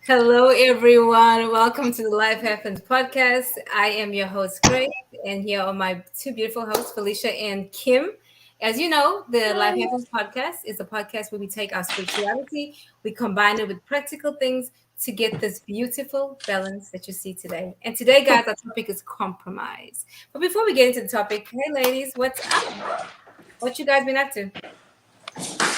Hello, everyone. Welcome to the Life Happens podcast. I am your host, Grace, and here are my two beautiful hosts, Felicia and Kim. As you know, the Life Hi. Happens podcast is a podcast where we take our spirituality, we combine it with practical things to get this beautiful balance that you see today. And today, guys, our topic is compromise. But before we get into the topic, hey, ladies, what's up? What you guys been up to?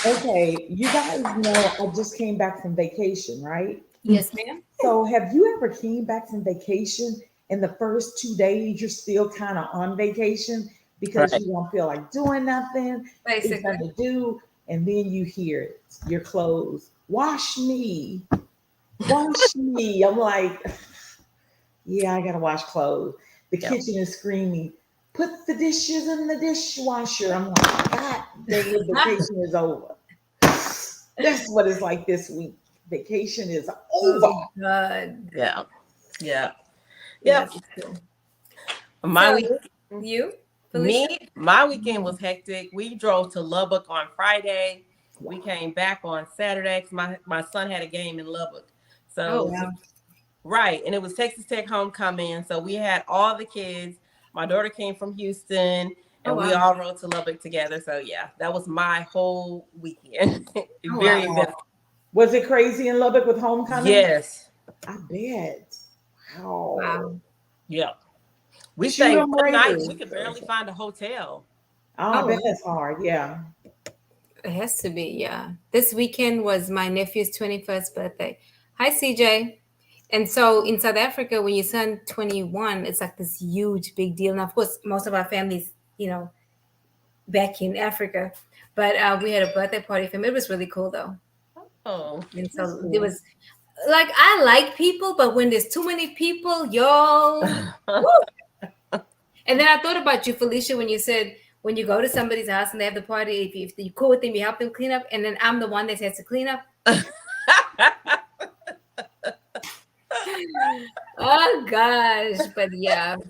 Okay, you guys know I just came back from vacation, right? Yes, ma'am. So have you ever came back from vacation and the first 2 days you're still kind of on vacation because Right. you don't feel like doing nothing, it's Basically. nothing to do, and then you hear it, your clothes, wash me, wash me. I'm like, yeah, I gotta wash clothes. The Yep. kitchen is screaming, put the dishes in the dishwasher. I'm like, God dang it, vacation is over. That's what it's like this week. Vacation is over. Oh, God. Yeah. Yeah. Yes, Yep. it's cool. My So, week you, Felicia? my weekend was hectic. We drove to Lubbock on Friday. We Wow. came back on Saturday 'cause my son had a game in Lubbock. Oh, So wow. right. And it was Texas Tech homecoming. So we had all the kids. My daughter came from Houston Oh, and we wow. all rode to Lubbock together. So yeah, that was my whole weekend. Oh, Very wow. eventful. Was it crazy in Lubbock with homecoming? Yes. I bet. Wow. Wow. Yeah. We Shoot stayed 'em one night. Raiders. We could barely find a hotel. Oh, I Oh, bet wow. that's hard. Yeah. It has to be, yeah. This weekend was my nephew's 21st birthday. Hi, CJ. And so in South Africa, when you turn 21, it's like this huge, big deal. Now, of course, most of our families, back in Africa, but we had a birthday party for him. It was really cool, though. Oh. And That's so there cool. was like, I like people, but when there's too many people, yo, and then I thought about you, Felicia, when you said when you go to somebody's house and they have the party, if you cool with them, you help them clean up, and then I'm the one that has to clean up. Oh gosh, but yeah, it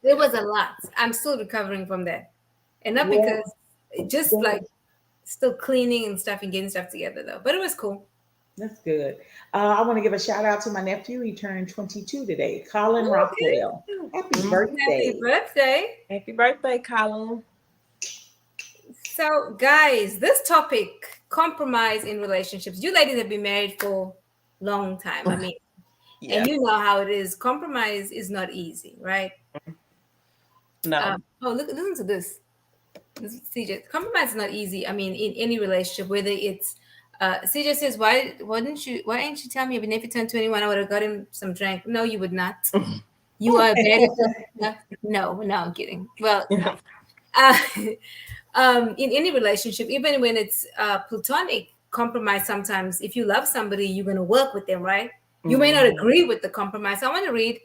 Yeah. was a lot. I'm still recovering from that, and not Well, because just well, like still cleaning and stuff and getting stuff together though. But it was cool. that's good. I want to give a shout out to my nephew. He turned 22 today. Colin Okay. Rockwell. Happy Happy birthday. birthday. Happy birthday, Colin. So, guys, this topic, compromise in relationships. You ladies have been married for long time. I mean, and Yeah. you know how it is. Compromise is not easy, right? No. Oh, look, listen to this. CJ, compromise is not easy. I mean, in any relationship, whether it's CJ says, why didn't you tell me if you turned 21, I would have got him some drink? No, you would not. You are a bad no, I'm kidding. Well, uh, in any relationship, even when it's platonic, compromise sometimes, if you love somebody, you're going to work with them, right? You may not Mhm. agree with the compromise. I want to read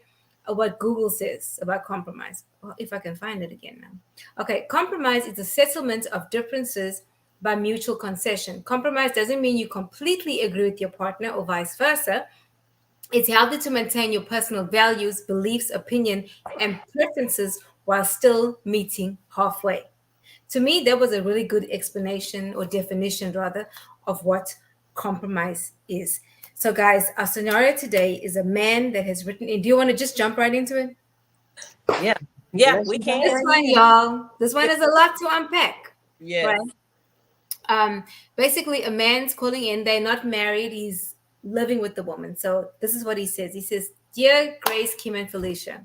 what Google says about compromise. Well, if I can find it again now. Okay, compromise is a settlement of differences by mutual concession. Compromise doesn't mean you completely agree with your partner or vice versa. It's healthy to maintain your personal values, beliefs, opinion, and preferences while still meeting halfway. To me, that was a really good explanation or definition, rather, of what compromise is. So, guys, our scenario today is a man that has written in. Do you want to just jump right into it? Yeah. Yeah, Let's we jump This can. right one, in. y'all, this one is a lot to unpack, right? Yes. Um, Basically, a man's calling in. They're not married. He's living with the woman. So, this is what he says. He says, "Dear Grace, Kim, and Felicia,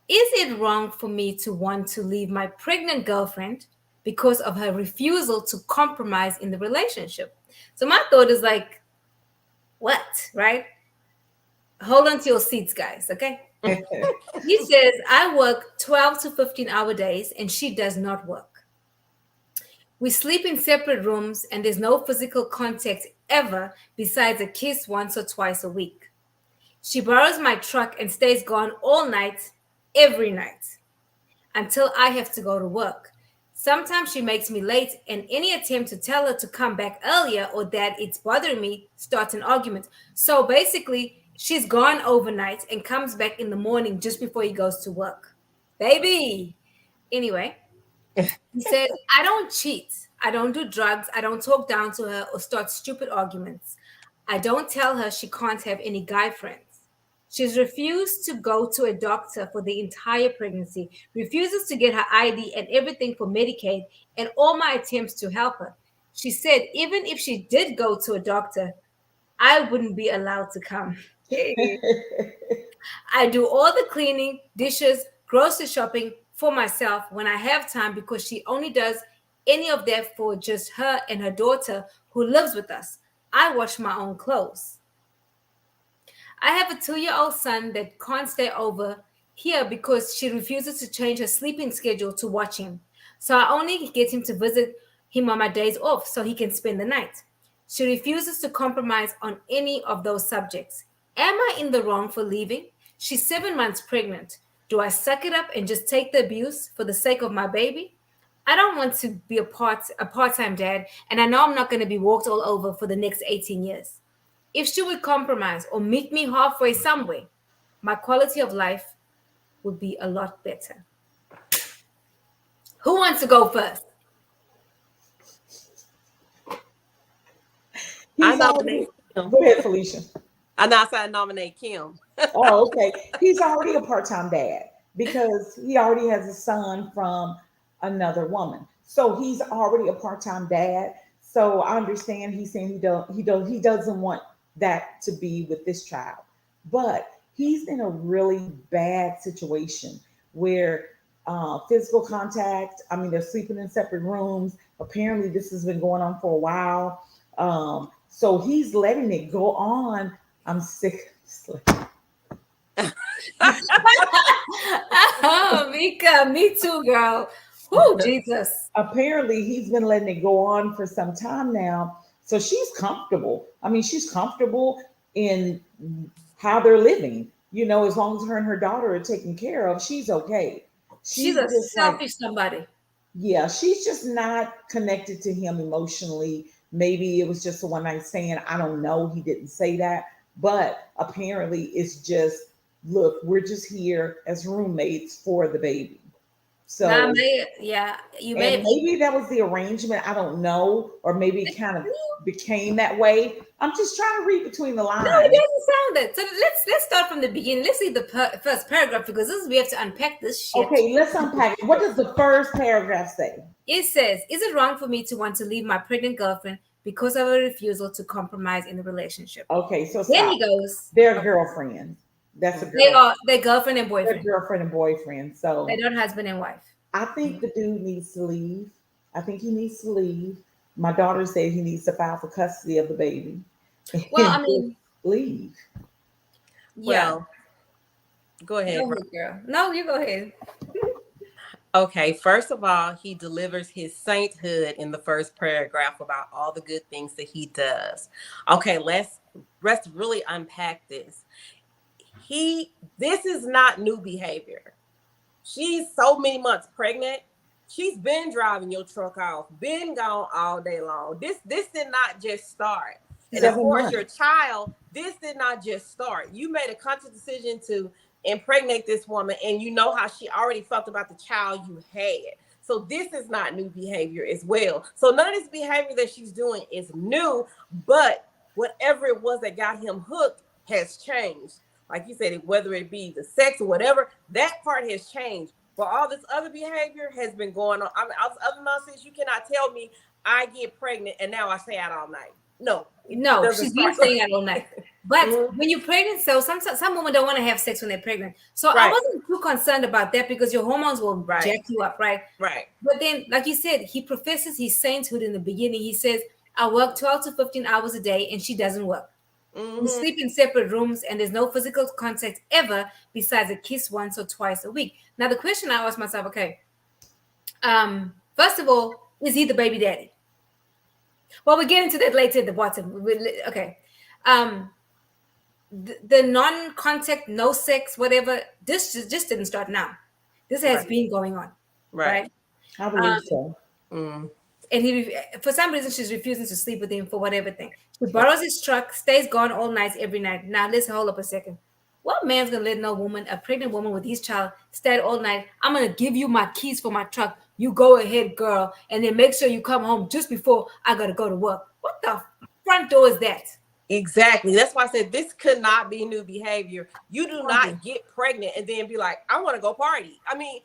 is it wrong for me to want to leave my pregnant girlfriend because of her refusal to compromise in the relationship?" So my thought is like, what, right? Hold on to your seats, guys, okay? He says, "I work 12 to 15-hour days and she does not work. We sleep in separate rooms and there's no physical contact ever besides a kiss once or twice a week. She borrows my truck and stays gone all night, every night, until I have to go to work. Sometimes she makes me late, and any attempt to tell her to come back earlier or that it's bothering me starts an argument." So basically, she's gone overnight and comes back in the morning just before he goes to work. Baby. Anyway, he said, "I don't cheat. I don't do drugs. I don't talk down to her or start stupid arguments. I don't tell her she can't have any guy friends. She's refused to go to a doctor for the entire pregnancy, refuses to get her ID and everything for Medicaid, and all my attempts to help her. She said even if she did go to a doctor, I wouldn't be allowed to come. I do all the cleaning, dishes, grocery shopping for myself when I have time because she only does any of that for just her and her daughter who lives with us. I wash my own clothes. I have a 2-year-old son that can't stay over here because she refuses to change her sleeping schedule to watch him. So I only get him to visit him on my days off so he can spend the night. She refuses to compromise on any of those subjects. Am I in the wrong for leaving? She's 7 months pregnant. Do I suck it up and just take the abuse for the sake of my baby? I don't want to be a part-time dad, and I know I'm not going to be walked all over for the next 18 years. If she would compromise or meet me halfway somewhere, my quality of life would be a lot better. Who wants to go first? I He's already. nominate Kim. Go ahead, Felicia. I know I nominate Kim. Oh, okay. He's already a part-time dad because he already has a son from another woman. So he's already a part-time dad. So I understand he's saying he doesn't want that to be with this child. But he's in a really bad situation where physical contact, I mean, they're sleeping in separate rooms. Apparently this has been going on for a while. So he's letting it go on. I'm sick. Oh, Mika, me too, girl. Whoo, Jesus. Apparently he's been letting it go on for some time now. So she's comfortable. I mean, she's comfortable in how they're living. As long as her and her daughter are taken care of, she's okay. She's She's a just like, selfish somebody. yeah, she's just not connected to him emotionally. Maybe it was just a one night stand. I don't know. He didn't say that. But apparently it's just, look, we're just here as roommates for the baby. Nah, So, yeah, you and may. maybe that was the arrangement. I don't know. Or maybe it kind of became that way. I'm just trying to read between the No, it lines. doesn't sound it. So let's start from the beginning. Let's see the first paragraph because we have to unpack this shit. Okay, let's unpack it. What does the first paragraph say? It says, "Is it wrong for me to want to leave my pregnant girlfriend because of a refusal to compromise in the relationship?" Okay, so Then stop. he goes, They're girlfriends. That's a "They girl. are their girlfriend and They're boyfriend. girlfriend and boyfriend. They're So not husband and wife." I think the dude needs to leave. I think he needs to leave. My daughter said he needs to file for custody of the baby Well, and I just mean, leave. yeah. Well, go ahead, Go bro. ahead, girl. No, you go ahead. Okay, first of all, he delivers his sainthood in the first paragraph about all the good things that he does. Okay, let's really unpack this. This is not new behavior. She's so many months pregnant. She's been driving your truck off, been gone all day long. This did not just start. And as No. 7 far as your months. child, this did not just start. You made a conscious decision to impregnate this woman, and you know how she already felt about the child you had. So this is not new behavior as well. So none of this behavior that she's doing is new, but whatever it was that got him hooked has changed. Like you said, whether it be the sex or whatever, that part has changed. But all this other behavior has been going on. I mean, all this other nonsense, you cannot tell me I get pregnant and now I stay out all night. No, it No, doesn't she's been start. staying out all night. But Mhm. when you're pregnant, so some women don't want to have sex when they're pregnant. So I Right, wasn't too concerned about that because your hormones will right, jack you up, right? right, But then, like you said, he professes his sainthood in the beginning. He says, "I work 12 to 15 hours a day," and she doesn't work. We hmm sleep in separate rooms, and there's no physical contact ever besides a kiss once or twice a week. Now, the question I asked myself, okay, first of all, is he the baby daddy? Well, we get into that later at the bottom. Okay. Um, the non-contact, no sex, whatever, this just didn't start now. This has right, been going on, right. right? I Um, believe so. Mm. and for some reason, she's refusing to sleep with him for whatever thing. She borrows his truck, stays gone all night, every night. Now, let's hold up a second. What man's gonna let no woman, a pregnant woman with his child, stay all night? I'm gonna give you my keys for my truck. You go ahead, girl, and then make sure you come home just before I gotta go to work. What the front door is that? Exactly. That's why I said this could not be new behavior. You do Horrible. not get pregnant and then be like, I want to go party. I mean,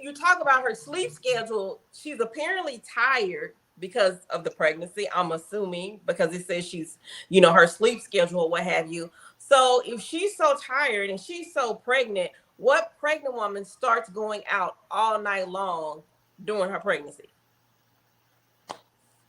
you talk about her sleep schedule. She's apparently tired because of the pregnancy, I'm assuming, because it says she's, her sleep schedule or what have you. So if she's so tired and she's so pregnant, what pregnant woman starts going out all night long during her pregnancy?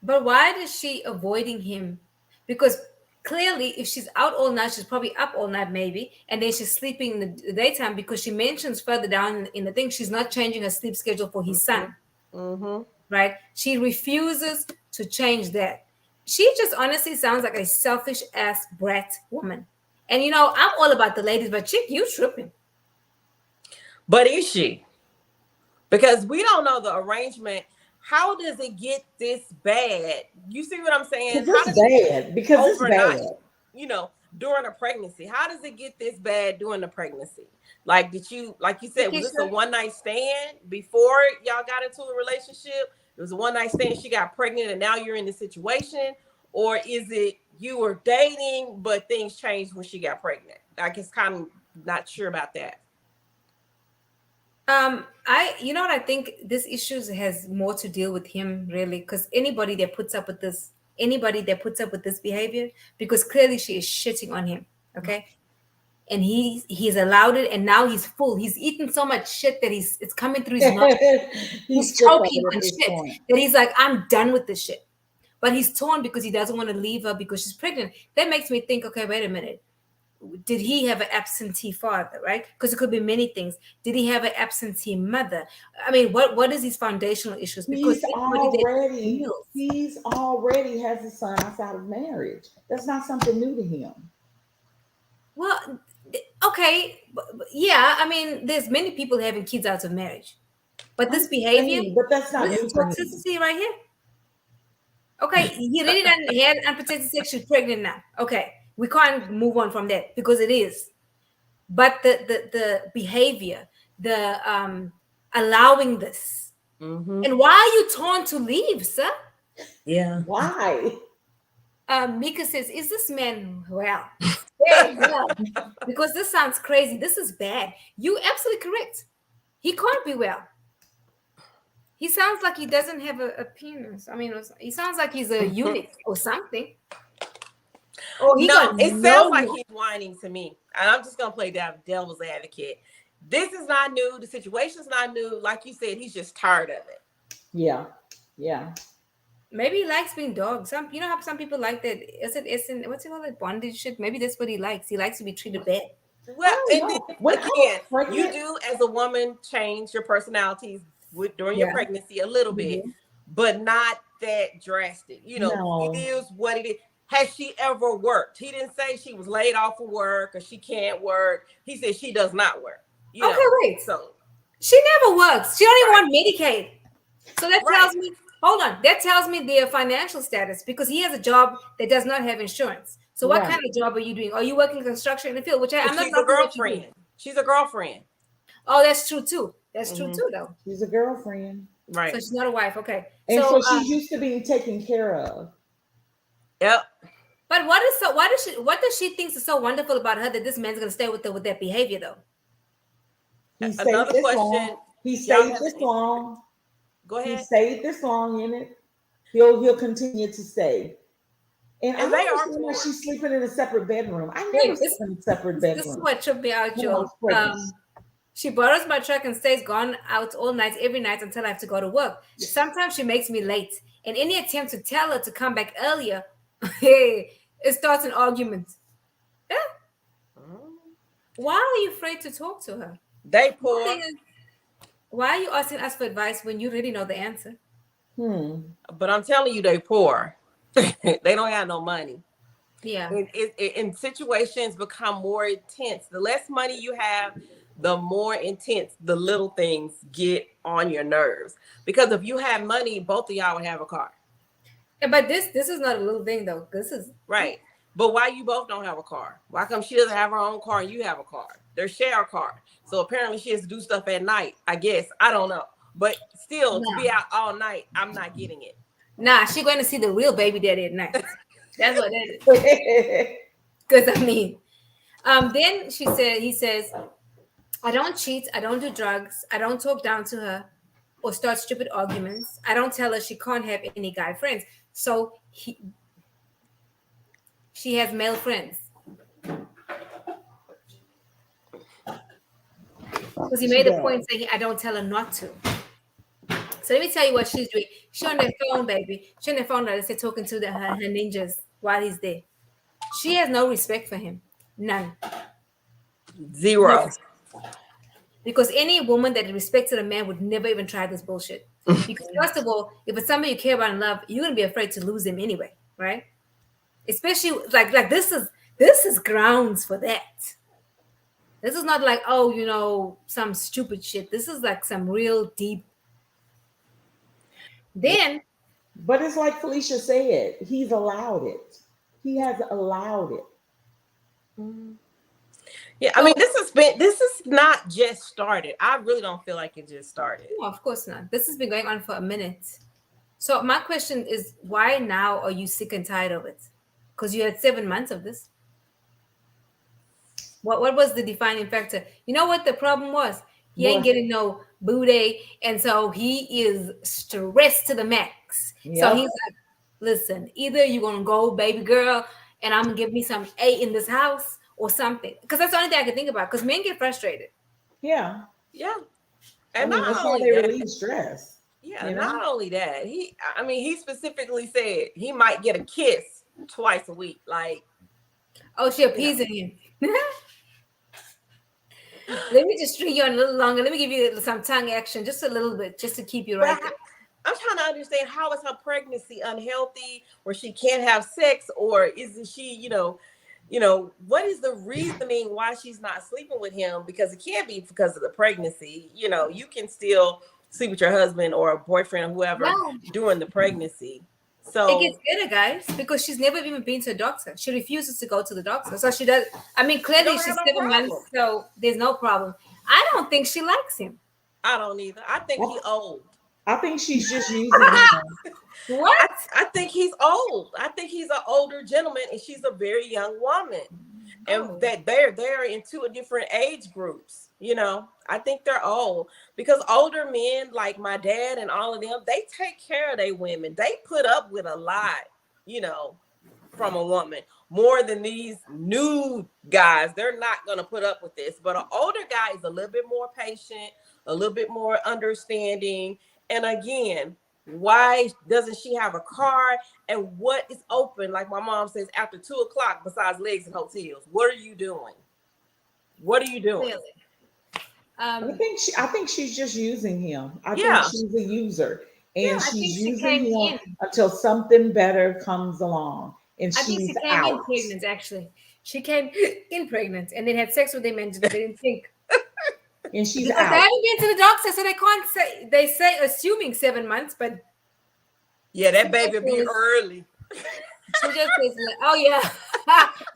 But why is she avoiding him? Because clearly, if she's out all night, she's probably up all night, maybe, and then she's sleeping in the daytime because she mentions further down in the thing she's not changing her sleep schedule for his son, Mm-hmm. right? She refuses to change that. She just honestly sounds like a selfish ass brat woman. And I'm all about the ladies, but chick, you tripping. But is she? Because we don't know the arrangement. How does it get this bad? You see what I'm saying? Because How it's does it bad. Because it's overnight, bad. during a pregnancy? How does it get this bad during the pregnancy? Like, like you said, was this a one night stand before y'all got into a relationship? It was a one night stand. She got pregnant and now you're in this situation. Or is it you were dating, but things changed when she got pregnant? I guess kind of not sure about that. What I think this issues has more to deal with him really, because anybody that puts up with this behavior, because clearly she is shitting on him, okay, and he's allowed it, and now he's full. He's eaten so much shit that it's coming through his mouth. He's He's sick of choking it on at this shit point. that he's like, I'm done with this shit. But he's torn because he doesn't want to leave her because she's pregnant. That makes me think, okay, wait a minute. Did he have an absentee father, right? Because it could be many things. Did he have an absentee mother? I mean, what is his foundational issues? Because anybody that feels, He's already has a son outside of marriage. That's not something new to him. well, okay, yeah. I mean, there's many people having kids out of marriage, but I'm this behavior, saying, but that's not this new is to him. toxicity right here. Okay, he really done had unprotected sex. She's pregnant now. Okay, we can't move on from that because it is. But the behavior, the allowing this, Mm-hmm. and why are you torn to leave, sir? Yeah. Why? Mika says, "Is this man well?" Very well, because this sounds crazy. This is bad. You absolutely correct. He can't be well. He sounds like he doesn't have a penis. I mean, he sounds like he's a eunuch or something. Oh, he No, got it sounds like no. he's whining to me. And I'm just gonna play devil's advocate. This is not new. The situation's not new. Like you said, he's just tired of it. Yeah. Yeah. Maybe he likes being dogged. How some people like that. Isn't what's it called? That bondage shit. Maybe that's what he likes. He likes to be treated bad. Well, I don't and know. then When I was again, you pregnant, do as a woman change your personalities during your Yeah. pregnancy a little bit, Mhm. but not that drastic. It no. is what it is. Has she ever worked? He didn't say she was laid off of work or she can't work. He said she does not work. Okay, wait. So She never works. She don't even Right. want Medicaid. So that Right. tells me, hold on, that tells me their financial status because he has a job that does not have insurance. So what Right. kind of job are you doing? Are you working construction in the field? Which I'm not she's a knocking what you do. girlfriend. She's a girlfriend. Oh, that's true too. That's true Mhm. too, though. She's a girlfriend. So Right. she's not a wife. Okay. And So, so she's used to being taken care of. Yep. but what does she think is so wonderful about her that this man's gonna stay with her with that behavior though? He stayed Another this question. long. He Y'all stayed have this an- long. Go He ahead. stayed this long in it. He'll continue to stay. And I And don't they are understand why poor. she's sleeping in a separate bedroom. I never Wait, slept in a separate this is bedroom what tripped me out, when I Joe. was pregnant. She borrows my truck and stays gone out all night, every night until I have to go to work. Sometimes she makes me late, and any attempt to tell her to come back earlier, hey, it starts an argument. Yeah. Why are you afraid to talk to her? They The poor. thing is, why are you asking us for advice when you really know the answer? But I'm telling you, they poor. They don't have no money. Yeah. And situations become more intense. The less money you have, the more intense the little things get on your nerves. Because if you have money, both of y'all would have a car. Yeah, but this is not a little thing though. This is Right. But why you both don't have a car? Why come she doesn't have her own car and you have a car? They're share a car. So apparently she has to do stuff at night, I guess. I don't know. But still, to be nah. out all night, I'm not getting it. Nah, she's going to see the real baby daddy at night. That's what that is. Because I mean, then he says, I don't cheat, I don't do drugs, I don't talk down to her or start stupid arguments. I don't tell her she can't have any guy friends. So she has male friends. Because he She made a does. point saying, I don't tell her not to. So let me tell you what she's doing. She on their phone, baby. She on their phone, like I said, talking to her ninjas while he's there. She has no respect for him. None. Zero. Because any woman that respected a man would never even try this bullshit. Because first of all, if it's somebody you care about and love, you're gonna be afraid to lose him anyway, right? Especially like this is grounds for that. This is not like, oh, some stupid shit. This is like some real deep. Then But it's like Felicia said, he's allowed it. He has allowed it. Yeah, I mean, this is not just started. I really don't feel like it just started. no, of course not. This has been going on for a minute. So my question is, why now are you sick and tired of it? Because you had 7 months of this. What was the defining factor? You know what the problem was? He ain't What? getting no booty, and so he is stressed to the max. So he's Yep. like, "Listen, either you're gonna go, baby girl, and I'm gonna give me some A in this house or something." Because that's the only thing I can think about. Because men get frustrated. Yeah. Yeah, I and mean, that's not how only they that. relieve stress. Yeah, You know? not only that. He specifically said he might get a kiss twice a week. Like, Oh, she you know, appeasing him. Let me just string you on a little longer. Let me give you some tongue action, just a little bit, just to keep you but right there. I'm trying to understand, how is her pregnancy unhealthy, or she can't have sex, or isn't she, what is the reasoning why she's not sleeping with him? Because it can't be because of the pregnancy. You can still sleep with your husband or a boyfriend or whoever No, during the pregnancy. it gets So better, guys, because she's never even been to a doctor. She refuses to go to the doctor. So she does. I mean, she clearly don't have she's no 7 months, problem. so there's no problem. I don't think she likes him. I don't either. I think I, he old. I think she's just using him. What? I think he's old. I think he's an older gentleman and she's a very young woman. And Oh, that they're into a different age groups. I think they're old, because older men like my dad and all of them, they take care of their women. They put up with a lot, you know, from a woman, more than these new guys. They're not going to put up with this. But an older guy is a little bit more patient, a little bit more understanding. And again, why doesn't she have a car? And what is open, like my mom says, after 2 o'clock besides legs and hotels? What are you doing? What are you doing? clearly. I think she's just using him. I think Yeah. she's a user, and I she's think she using came him in. until something better comes along and I think she's she came in out. pregnant. Actually, she came in pregnant and then had sex with him and they didn't think, And she's because they out. haven't been to the doctor, so they can't say. They say assuming 7 months, but Yeah, she that just baby be says, early. "Oh yeah,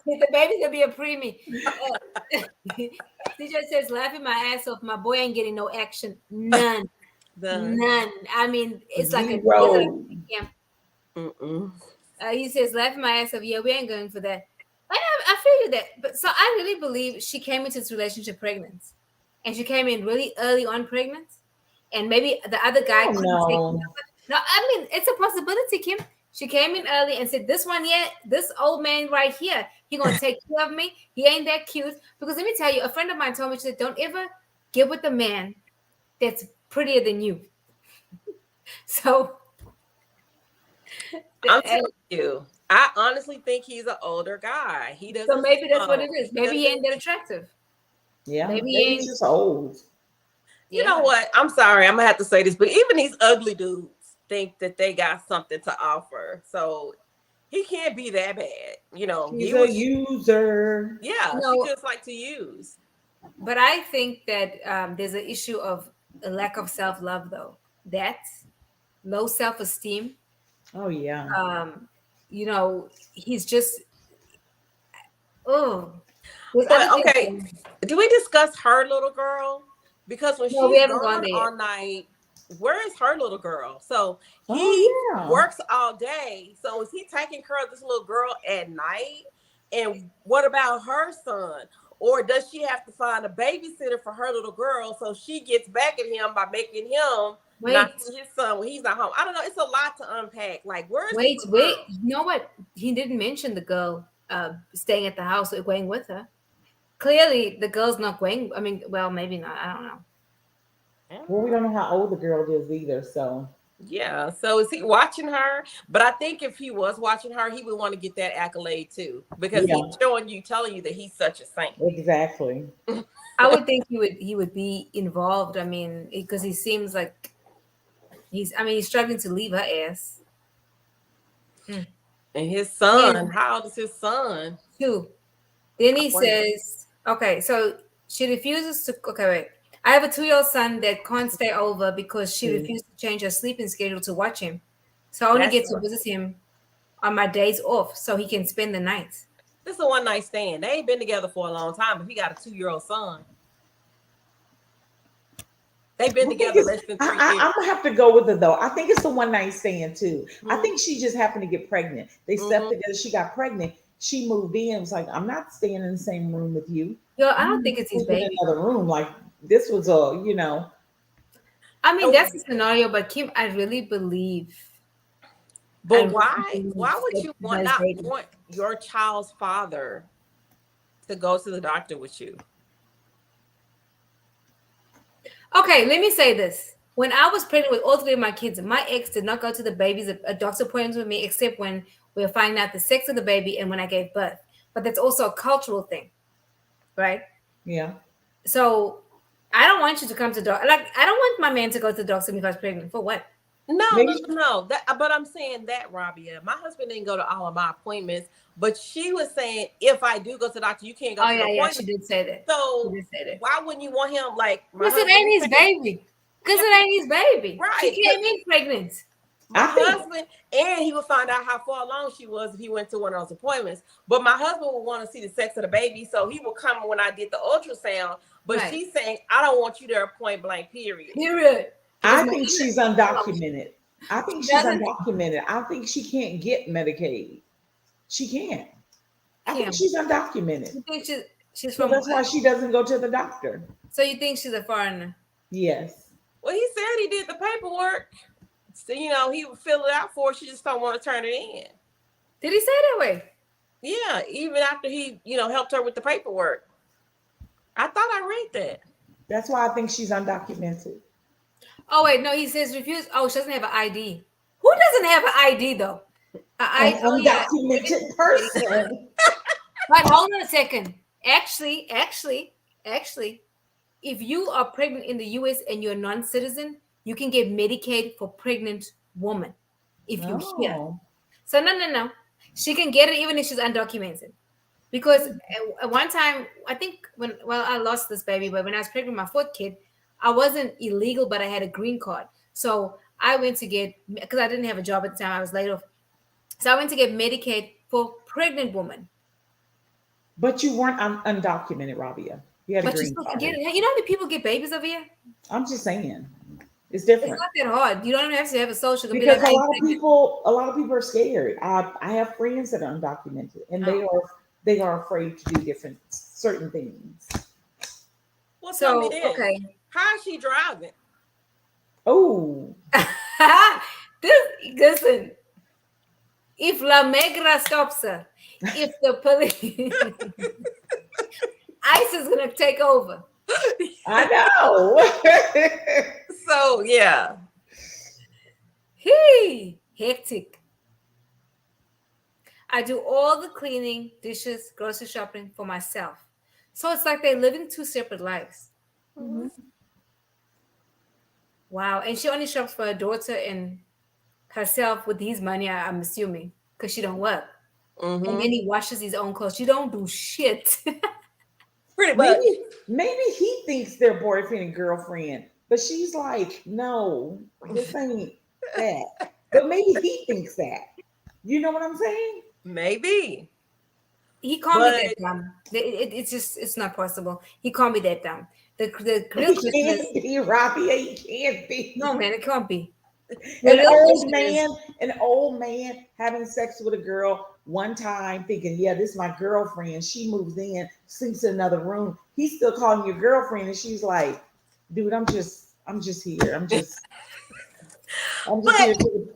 the baby's gonna be a preemie." She just says, laughing my ass off. My boy ain't getting no action. None. Done. None. I mean, it's like a desert Zero. camp. Mm-mm. He says, laughing my ass off. Yeah, we ain't going for that. I feel you that. But so I really believe she came into this relationship pregnant. And she came in really early on pregnant. And maybe the other guy Oh couldn't take care no. of it. No, I mean, it's a possibility, Kim. She came in early and said, this one here, this old man right here, he gonna take care of me. He ain't that cute. Because let me tell you, a friend of mine told me, she said, don't ever get with a man that's prettier than you. So I'm telling you, I honestly think he's an older guy. He so doesn't maybe that's what it smoke. is. He Maybe he doesn't. ain't that attractive. Yeah, Maybe he maybe he's ain't. just old. You know Yeah. what? I'm sorry. I'm gonna have to say this, but even these ugly dudes think that they got something to offer. So he can't be that bad. She's He a was. user. Yeah, she No, just like to use. but I think that there's an issue of a lack of self love, though. That's low self esteem. Oh yeah. Um, he's just, oh, there's other But things okay, going on. do we discuss her little girl? Because when No, we she's haven't gone gone there yet. all night, where is her little girl? So he Oh yeah. works all day. So is he taking care of this little girl at night? And what about her son? Or does she have to find a babysitter for her little girl so she gets back at him by making him not Wait, see his son when he's not home? I don't know. It's a lot to unpack. Like, where's this wait, little wait. girl? You know what? He didn't mention the girl staying at the house or going with her. Clearly, the girl's not going. I mean, well, maybe not. I don't know. Well, we don't know how old the girl is either, so Yeah. So is he watching her? But I think if he was watching her, he would want to get that accolade too, because he's yeah, showing you, telling you that he's such a saint. exactly. I would think he would be involved. I mean, because he seems like he's. I mean, he's struggling to leave her ass. Mm. And his son, Then how old is his son? two. Then I he wonder. says, okay, so she refuses to. Okay, wait. I have a 2-year-old son that can't stay over because she See, refused to change her sleeping schedule to watch him. So I only That's get to visit him on my days off so he can spend the night. this is a one night stand. They ain't been together for a long time. If he got a 2-year-old son, they've been I think together it's. less than 3 years. I'm gonna have to go with it though. I think it's the one night stand too. I Mm-hmm. think she just happened to get pregnant. They slept Mm-hmm. together. She got pregnant. She moved in. It was like, I'm not staying in the same room with you. Yo, I You don't need think to it's his sleep in baby. another room. Like this was a. I mean, Oh, that's the scenario, but Kim, I but really why? believe Why would that you it's want not his not baby. want your child's father to go to the doctor with you? Okay, let me say this. When I was pregnant with all three of my kids, my ex did not go to the baby's a doctor appointments with me, except when we were finding out the sex of the baby and when I gave birth. But that's also a cultural thing, right? Yeah. So I don't want you to come to doctor. Like I don't want my man to go to the doctor if I was pregnant. For what? No, no, Maybe. no, no. That, but I'm saying that, Rabia. My husband didn't go to all of my appointments, but she was saying if I do go to the doctor, you can't go Oh to the yeah, yeah, she appointment. did say that. She So did say that. why wouldn't you want him? Like my Because it husband ain't is his saying, baby. Because yeah, it ain't his baby. She right. came in pregnant. My I think. husband, and he would find out how far along she was if he went to one of those appointments. But my husband would want to see the sex of the baby, so he would come when I did the ultrasound. But Right. she's saying, I don't want you there, point blank, period. Period. Because I my think she's she undocumented. I think she's doesn't undocumented. I think she can't get Medicaid. She can't. I think Kim. she's undocumented. You think she's So from that's why she doesn't go to the doctor. so you think she's a foreigner? Yes. Well, he said he did the paperwork. So, he would fill it out for her. She just don't want to turn it in. Did he say that way? Yeah, even after he, helped her with the paperwork. I thought I read that. That's why I think she's undocumented. Oh wait, no, he says refuse. Oh, she doesn't have an ID. Who doesn't have an ID though? An Oh yeah. undocumented person. But hold on a second. Actually, if you are pregnant in the US and you're a non-citizen, you can get Medicaid for pregnant woman if you're here. Oh. So no. She can get it even if she's undocumented. Because at one time, I think I lost this baby, but when I was pregnant with my fourth kid, I wasn't illegal, but I had a green card. So I went to get, because I didn't have a job at the time, I was laid off. So I went to get Medicaid for pregnant woman. But you weren't undocumented, Rabia. You had a But you green still can card. get it. You know how many people get babies over here? I'm just saying. It's It's different. not that hard. You don't even have to have a social. You can be Because like, hey, a lot of people are scared. I have friends that are undocumented and oh. they are afraid to do different certain things. Well, tell me So, this. okay. How is she driving? Oh, Listen, if La Megra stops her, if the police, ICE is going to take over. I know. So, yeah. Hey, hectic. I do all the cleaning, dishes, grocery shopping for myself. So it's like they're living two separate lives. Mhm. Wow. And she only shops for her daughter and herself with his money, I'm assuming, because she don't work. And Mm-hmm. then he washes his own clothes. She don't do shit. Pretty much. Maybe he thinks they're boyfriend and girlfriend, but she's like, no, this ain't that. But maybe he thinks that. You know what I'm saying? Maybe. He can't be that But dumb. It's just it's not possible. He can't be that dumb. The real He question is can't be, Robbie. He can't no, be. man. It can't be. The An real old question is man, an old man having sex with a girl one time, thinking, "Yeah, this is my girlfriend." She moves in, sleeps in another room. He's still calling your girlfriend, and she's like, "Dude, I'm just here. I'm just but here to."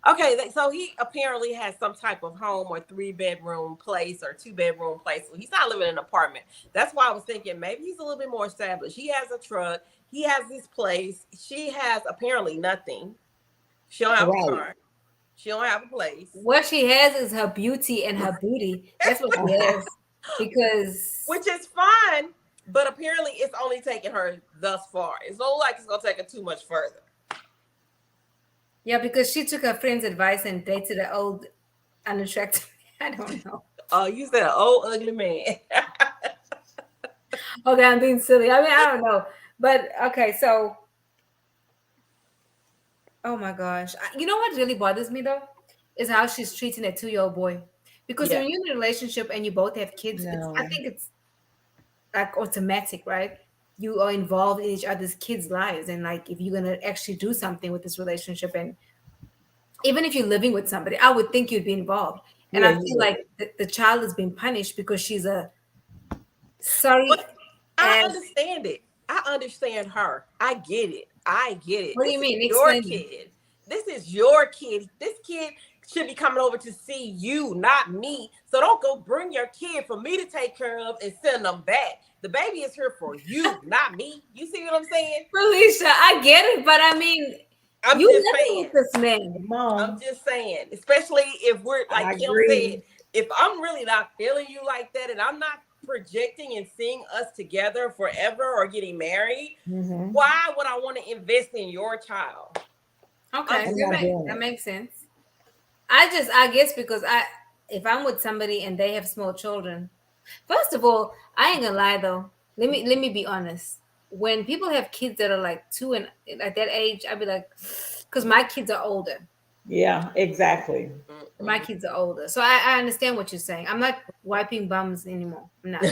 okay, so he apparently has some type of home or 3-bedroom place or 2-bedroom place. So he's not living in an apartment. That's why I was thinking maybe he's a little bit more established. He has a truck. He has this place. She has apparently nothing. She don't have a Right. car. She don't have a place. what she has is her beauty and her booty. That's what she Uh-huh. has. Because Which is fine, but apparently it's only taken her thus far. It's not like it's gonna take her too much further. yeah, because she took her friend's advice and dated an old unattractive. I don't know. Oh, you said an old ugly man. Okay, I'm being silly. I mean, I don't know. But okay, so oh my gosh. You know what really bothers me though? Is how she's treating a 2-year-old boy. Because Yeah. when you're in a relationship and you both have kids, I No. think it's like automatic, right? You are involved in each other's kids' lives. And like if you're gonna actually do something with this relationship, and even if you're living with somebody, I would think you'd be involved. And Yeah, I you feel would. like the child is being punished because she's a But sorry I as understand it. I understand her. I get it. I get it. what do This you is mean? your Explain. kid. This is your kid. This kid should be coming over to see you, not me. So don't go bring your kid for me to take care of and send them back. The baby is here for you, not me. You see what I'm saying? Felicia, I get it, but I mean, I'm you just living with saying. this man. Come I'm on. just saying, especially if we're I like Kim said, agree. if I'm really not feeling you like that and I'm not projecting and seeing us together forever or getting married, Hmm. why would I want to invest in your child? I'm Okay, I'm just not saying. doing that it. makes sense. I guess because if I'm with somebody and they have small children, first of all, I ain't gonna lie though. Let me be honest. When people have kids that are like 2 and at that age, I'd be like, because my kids are older. Yeah, exactly. My Mm-mm. kids are older, so I understand what you're saying. I'm not wiping bums anymore. I'm not.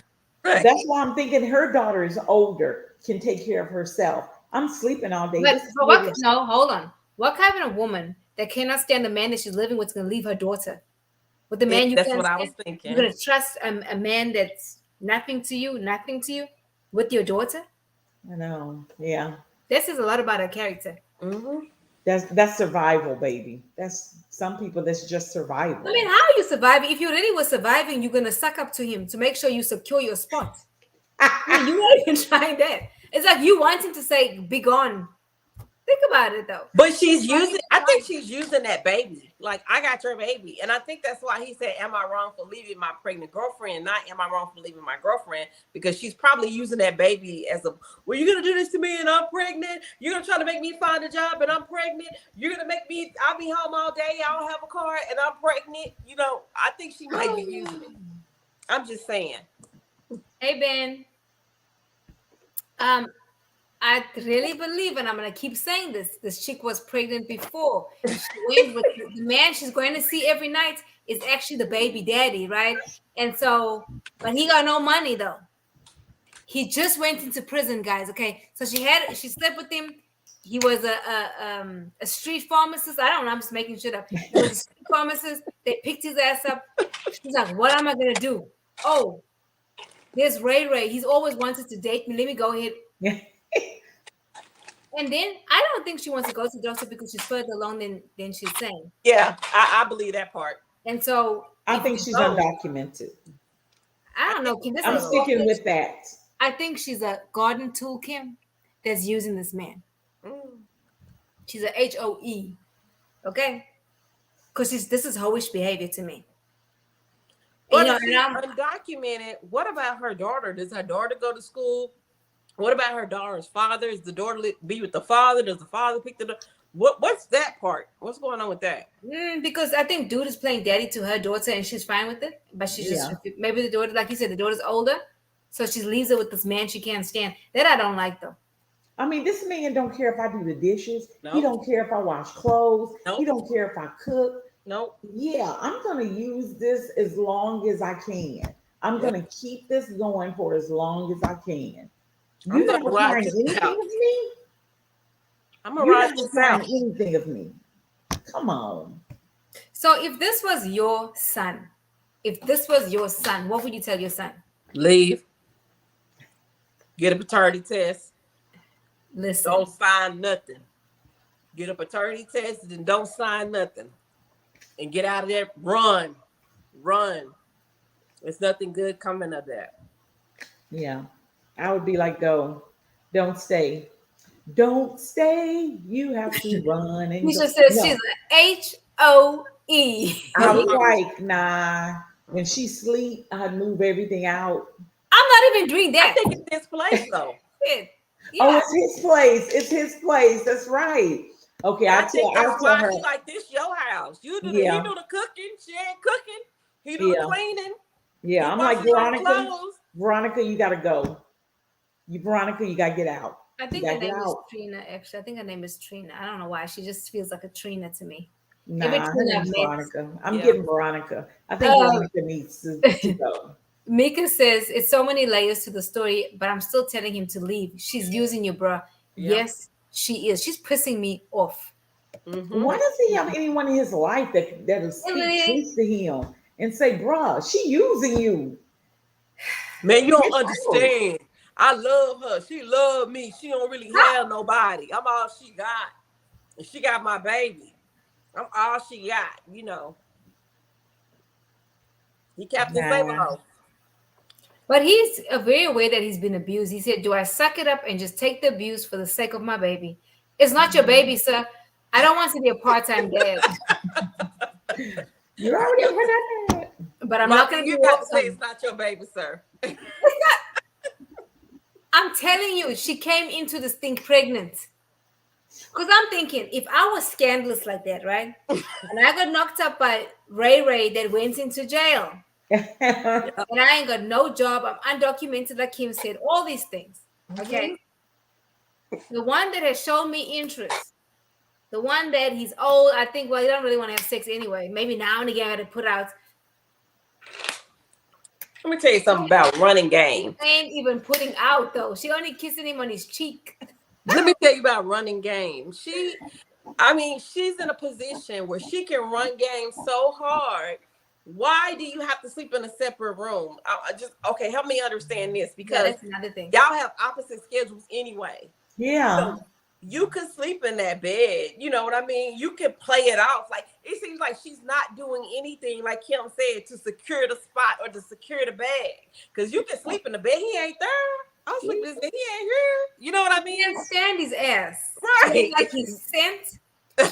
Right. That's why I'm thinking her daughter is older, can take care of herself. I'm sleeping all day. But This but kid what? is. No, hold on. What kind of woman that cannot stand the man that she's living with is gonna leave her daughter with the man you That's can't what I stand? was You're thinking. gonna trust a man that's nothing to you, with your daughter? I know. Yeah. This is a lot about her character. Mm-hmm. That's survival, baby. That's some people that's just I mean, survival. how are you surviving? If you really were surviving, you're gonna suck up to him to make sure you secure your spot. I mean, you weren't even trying that. It's like you want him to say, "Be gone." Think about it though. But He's she's running using, his I think life. she's using that baby. Like, I got your baby. And I think that's why he said, am I wrong for leaving my pregnant girlfriend? Not, am I wrong for leaving my girlfriend? Because she's probably using that baby as a, well, you're going to do this to me and I'm pregnant. You're going to try to make me find a job and I'm pregnant. You're going to make me, I'll be home all day. I don't have a car and I'm pregnant. You know, I think she might be using it. I'm just saying. Hey Ben, um, I really believe, and I'm gonna keep saying this. This chick was pregnant before. She went with the man she's going to see every night is actually the baby daddy, right? And so, but he got no money though. He just went into prison, guys. Okay, so she slept with him. He was a street pharmacist. I don't know. I'm just making shit up. He was a street pharmacist. They picked his ass up. She's like, "What am I gonna do?" Oh, there's Ray Ray. He's always wanted to date me. Let me go ahead. Yeah. And then I don't think she wants to go to the doctor because she's further along than she's saying. Yeah, I believe that part. And so I if think you she's go, undocumented. I I don't know, think Kim. This I'm is so. sticking Scorpio. with that. I think she's a garden tool, Kim, that's using this man. Mm. She's a HOE. Okay? Because this is hoish behavior to me. And, But if and she's I'm undocumented, what about her daughter? Does her daughter go to school? What about her daughter's father? Is the daughter be with the father? Does the father pick the? What's that part? What's going on with that? because I think dude is playing daddy to her daughter and she's fine with it. But she's just Yeah. maybe the daughter, like you said, the daughter's older. So she leaves it with this man she can't stand. That I don't like though. I mean, this man don't care if I do the dishes. He No, don't care if I wash clothes. He nope. don't care if I cook. Nope. Yeah, I'm going to use this as long as I can. I'm Yeah. going to keep this going for as long as I can. I'm You're gonna not ride requiring this anything out. of me. I'm gonna You're ride not this requiring out. anything of me. Come on. So if this was your son, what would you tell your son? Leave. Get a paternity test. Don't Listen, sign nothing. Get a paternity test and don't sign nothing. And get out of there. Run. Run. There's nothing good coming of that. Yeah. I would be like, don't stay. Don't stay. You have to run and Keisha go. says she's No, a HOE. I was like, nah. When she sleep, I'd move everything out. I'm not even doing I that. think it's this place though. Shit. Oh, Yeah. it's his place. It's his place. That's right. Okay, And I think that's I'll tell why her. he like this your house. He Yeah, do the cooking, she ain't cooking. He do the yeah, cleaning. yeah. He I'm like, washes all the clothes. Veronica, you gotta go. Veronica, you gotta get out. I You think her gotta get name is out. Trina, actually. I think her name is Trina. I don't know why. She just feels like a Trina to me. Every Nah, her Trina I've name's met. Veronica. I'm Yeah. getting Veronica. I think Um, Veronica needs to go. Mika says it's so many layers to the story, but I'm still telling him to leave. She's using you, bro. Yeah. Yes, she is. She's pissing me off. Mm-hmm. Why does he have anyone in his life that'll speak Really? truth to him and say, bruh, she using you? Man, you don't No. understand. I love her. She love me. She don't really have nobody. I'm all she got. And she got my baby. I'm all she got, you know. He Captain Nah. Sable. But he's very aware that he's been abused. He said, do I suck it up and just take the abuse for the sake of my baby? It's not your baby, sir. I don't want to be a part-time dad, You already put that. but I'm not Mama, going to be you got to say welcome. it's not your baby, sir. I'm telling you, she came into this thing pregnant. Because I'm thinking, if I was scandalous like that, right? And I got knocked up by Ray Ray that went into jail, Yeah. and I ain't got no job, I'm undocumented, like Kim said, all these things. Okay. The one that has shown me interest, the one that he's old, I think, well, he don't really want to have sex anyway. Maybe now and again I got to put out. Let me tell you something about running She game. ain't even putting out though. She only kissing him on his cheek. Let me tell you about running game. She's in a position where she can run game so hard. Why do you have to sleep in a separate room? I just okay. Help me understand this Yeah, because that's another thing. y'all have opposite schedules anyway. Yeah. So you can sleep in that bed. You know what I mean? You can play it off. Like it seems like she's not doing anything, like Kim said, to secure the spot or to secure the bag. Because you can sleep in the bed. He ain't there. I'll sleep in this bed. He ain't here. You know what I She mean? can't stand his ass. She don't Right. like his scent.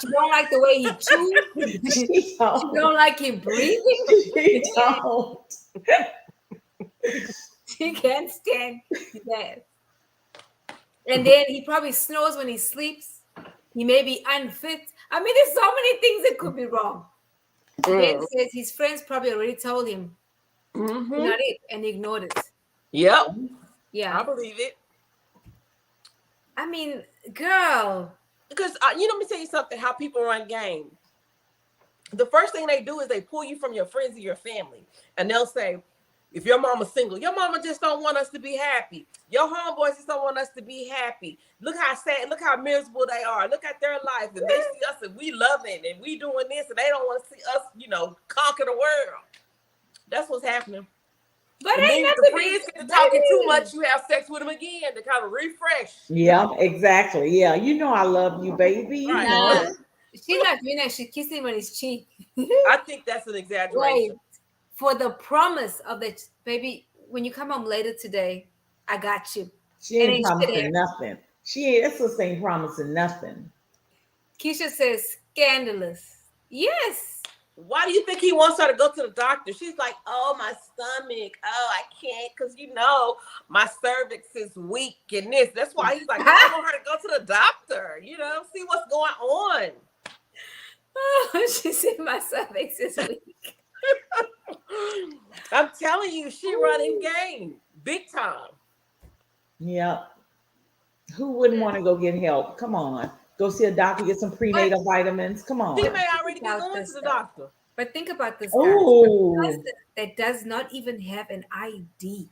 She don't like the way he chews. She She don't. don't like him breathing. She don't. She can't stand his ass. And then he probably snores when he sleeps. He may be unfit. I mean, there's so many things that could be wrong. Ben Mm. says his friends probably already told him, Mm-hmm. you're not it, and he ignored it. Yep. Yeah. I believe it. I mean, girl. Because let me tell you something. How people run game. The first thing they do is they pull you from your friends and your family, and they'll say, "If your mama's single, your mama just don't want us to be happy. Your homeboys just don't want us to be happy. Look how sad, look how miserable they are. Look at their life, and they see us and we loving and we doing this, and they don't want to see us, conquer the world. That's what's happening. But And then ain't if the nothing, friends get to talking too baby. much, you have sex with them again to kind of refresh. Yeah, exactly. Yeah, you know I love you, baby. You Right. Nah, know. she's not doing that. She kissed him on his cheek. I think that's an Wait, exaggeration. for the promise of the baby, when you come home later today, I got you. She And ain't then shit promising happened. nothing. She ain't. That sister ain't promising nothing. Keisha says scandalous. Yes. Why do you think he wants her to go to the doctor? She's like, oh, my stomach. Oh, I can't because, my cervix is weak and this. That's why he's like, I want her to go to the doctor, see what's going on. Oh, she said my cervix is weak. I'm telling you, she running game big time. Yep. Who wouldn't want to go get help? Come on. Go see a doctor, get some But prenatal vitamins. Come She on. may think already be about going to this the though. doctor. But think about this, guys. A Oh, person that does not even have an ID.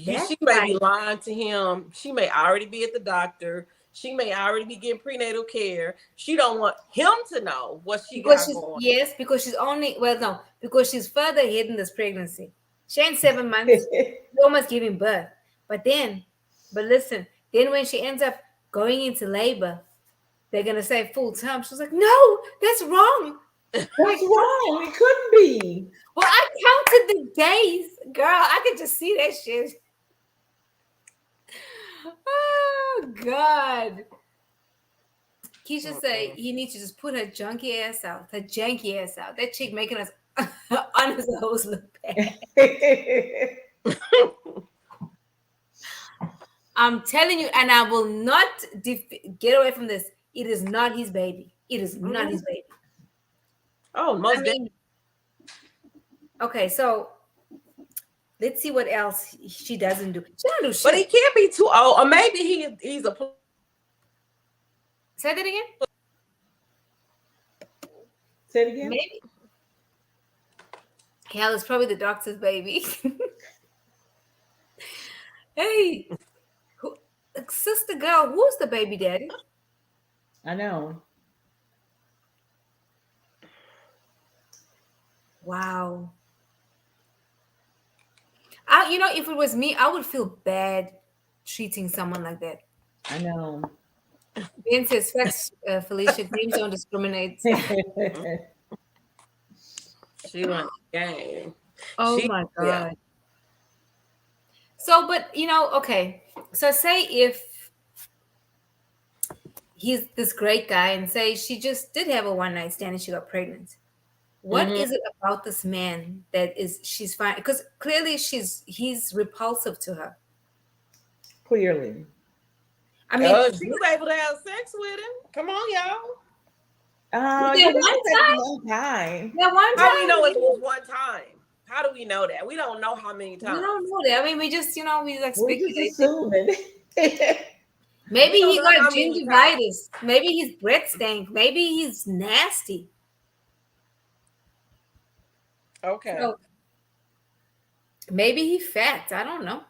That's She may be like lying to him. She may already be at the doctor. She may already be getting prenatal care. She don't want him to know what she because got she's going. yes, because she's only well no, because she's further ahead in this pregnancy. She ain't 7 months. She almost giving birth. But then, but listen, then when she ends up going into labor, they're gonna say full term. She's like, no, that's wrong. Like, that's wrong. It couldn't be. well, I counted the days, girl. I could just see that shit. Oh God. Keisha say he needs to just put her junky ass out, her janky ass out. That chick making us honest hoes look bad. I'm telling you, and I will not get away from this. It is not his baby. It is not his baby. Oh, I most definitely. mean, okay, so let's see what else she doesn't do. She don't do shit. But he can't be too old, or maybe he's a. Say that again. Say it again. Maybe. Hell, it's probably the doctor's baby. Hey, who, sister girl, who's the baby daddy? I know. Wow. You know, if it was me, I would feel bad treating someone like that. I know. Ben says, facts, Felicia, dreams don't discriminate. She won the game. Oh She, my yeah. God. So, but you know, okay. So say if he's this great guy and say she just did have a one night stand and she got pregnant. What Mhm. is it about this man that is she's fine? Because clearly he's repulsive to her. Clearly. I mean, She was able to have sex with him. Come on, y'all. that You one didn't say time, one time. that one How do we know it time, was one time? How do we know that? We don't know how many we times. don't know that. I mean, we just we like We're just speculating. assuming. Maybe We don't he know got how many times. gingivitis. Maybe his breath stank. Maybe he's nasty. Okay. So maybe he fat. I don't know.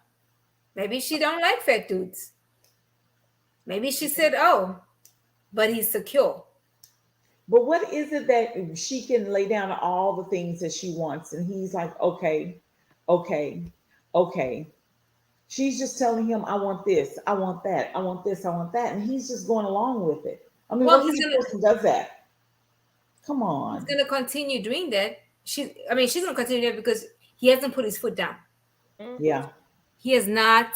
Maybe she don't like fat dudes. Maybe she said, "Oh, but he's secure." But what is it that she can lay down all the things that she wants, and he's like, okay, okay, okay. She's just telling him, I want this, I want that, I want this, I want that, and he's just going along with it. I mean, Well, what kind of person does that? Come he's on. gonna continue doing that. I mean, she's gonna continue that because he hasn't put his foot down. Mhm. Yeah. He has not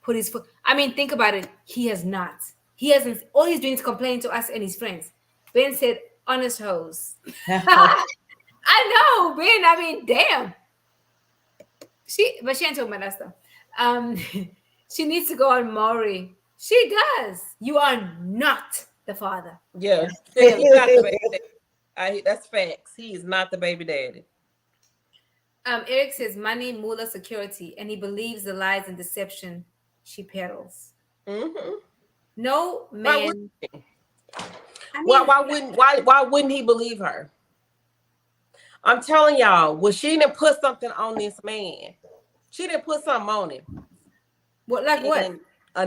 put his foot. I mean, think about it. He has not. He hasn't. All he's doing is complaining to us and his friends. Ben said, "Honest hoes." I know, Ben. I mean, damn. But she ain't talking about us though. Um, she needs to go on Maury. She does. You are not the father. Yeah. He's not the baby daddy. That's facts. He is not the baby daddy. Eric says money, moolah, security, and he believes the lies and deception she peddles. Mm-hmm. No Why would man. I why, mean, why wouldn't he believe her? I'm telling y'all, well, she didn't put something on this man. She didn't put something on him. what like what? And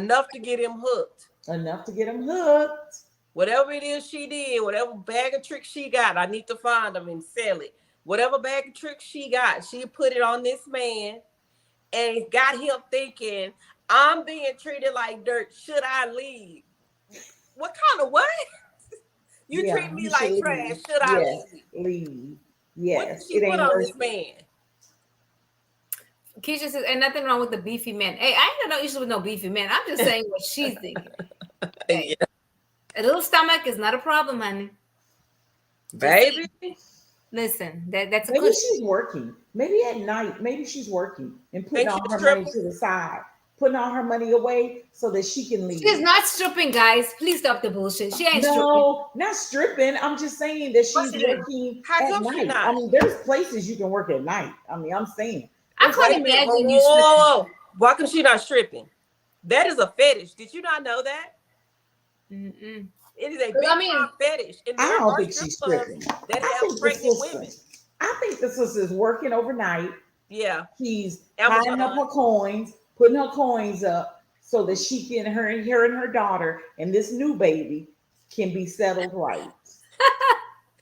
enough to get him hooked. Enough to get him hooked. Whatever it is she did, whatever bag of tricks she got, I need to find them and sell it. Whatever bag of tricks she got, she put it on this man and it got him thinking, I'm being treated like dirt. Should I leave? What kind of what? You Yeah, treat me you like should trash. leave. Should I Yes, leave? leave. What Yes, did she it put ain't on worth this it. man? Keisha says, and nothing wrong with the beefy men. Hey, I ain't got no issue with no beefy men. I'm just saying what she's thinking. Hey, Yeah. a little stomach is not a problem, honey. Baby. Listen, that's a Maybe good. she's working. Maybe at night, maybe she's working and putting Think all she's her money stripping? to the side, putting all her money away so that she can She's leave. not stripping, guys. Please stop the bullshit. She ain't stripping. No, not stripping. I'm just saying that What's she's she doing? working How at come she night. not? I mean, there's places you can work at night. I mean, I'm saying I there's can't Wait a minute. Whoa, imagine whoa, you stripping. whoa, whoa. Why come she not stripping? That is a fetish. Did you not know that? Mm-mm. It is a 'Cause, big I time mean, fetish, and I there don't are think strip she's clubs tripping. that I have think the pregnant women. sister. I think the sister is working overnight. Yeah, She's hiding up Amazon. her coins, putting her coins up so that she can her and her daughter and this new baby can be settled right.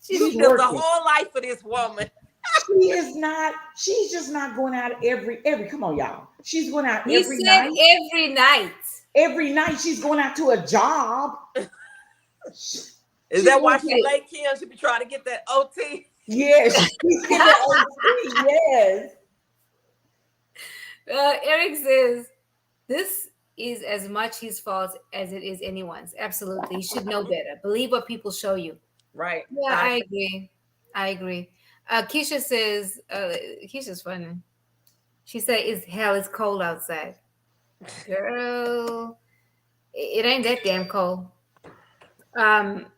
she's She's You built a working. whole life for this woman. She is not. She's just not going out every. Come on, y'all. She's going out he every said night. every night. Every night she's going out to a job. Is She's that why going she to. late, Kim? She be trying to get that OT. Yes, she's getting the OT. Yes. Eric says this is as much his fault as it is anyone's. Absolutely. You should know better. Believe what people show you. Right. Yeah, I agree. I agree. Keisha says, Keisha's funny. She said, "It's hell. It's cold outside, girl. It ain't that damn cold."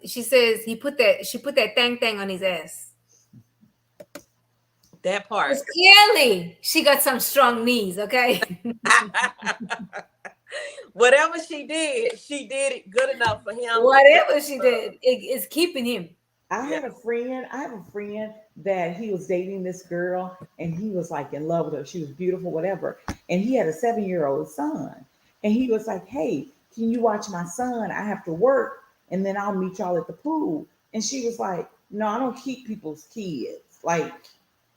She says he put that. She put that thang on his ass. That part. Because clearly she got some strong knees. Okay. Whatever she did it good enough for him. Whatever she did, it's keeping him. I Yeah. had a friend. I have a friend that he was dating this girl, and he was like in love with her. She was beautiful, whatever. And he had a 7-year-old son, and he was like, "Hey, can you watch my son? I have to work, and then I'll meet y'all at the pool." And she was like, "No, I don't keep people's kids." Like,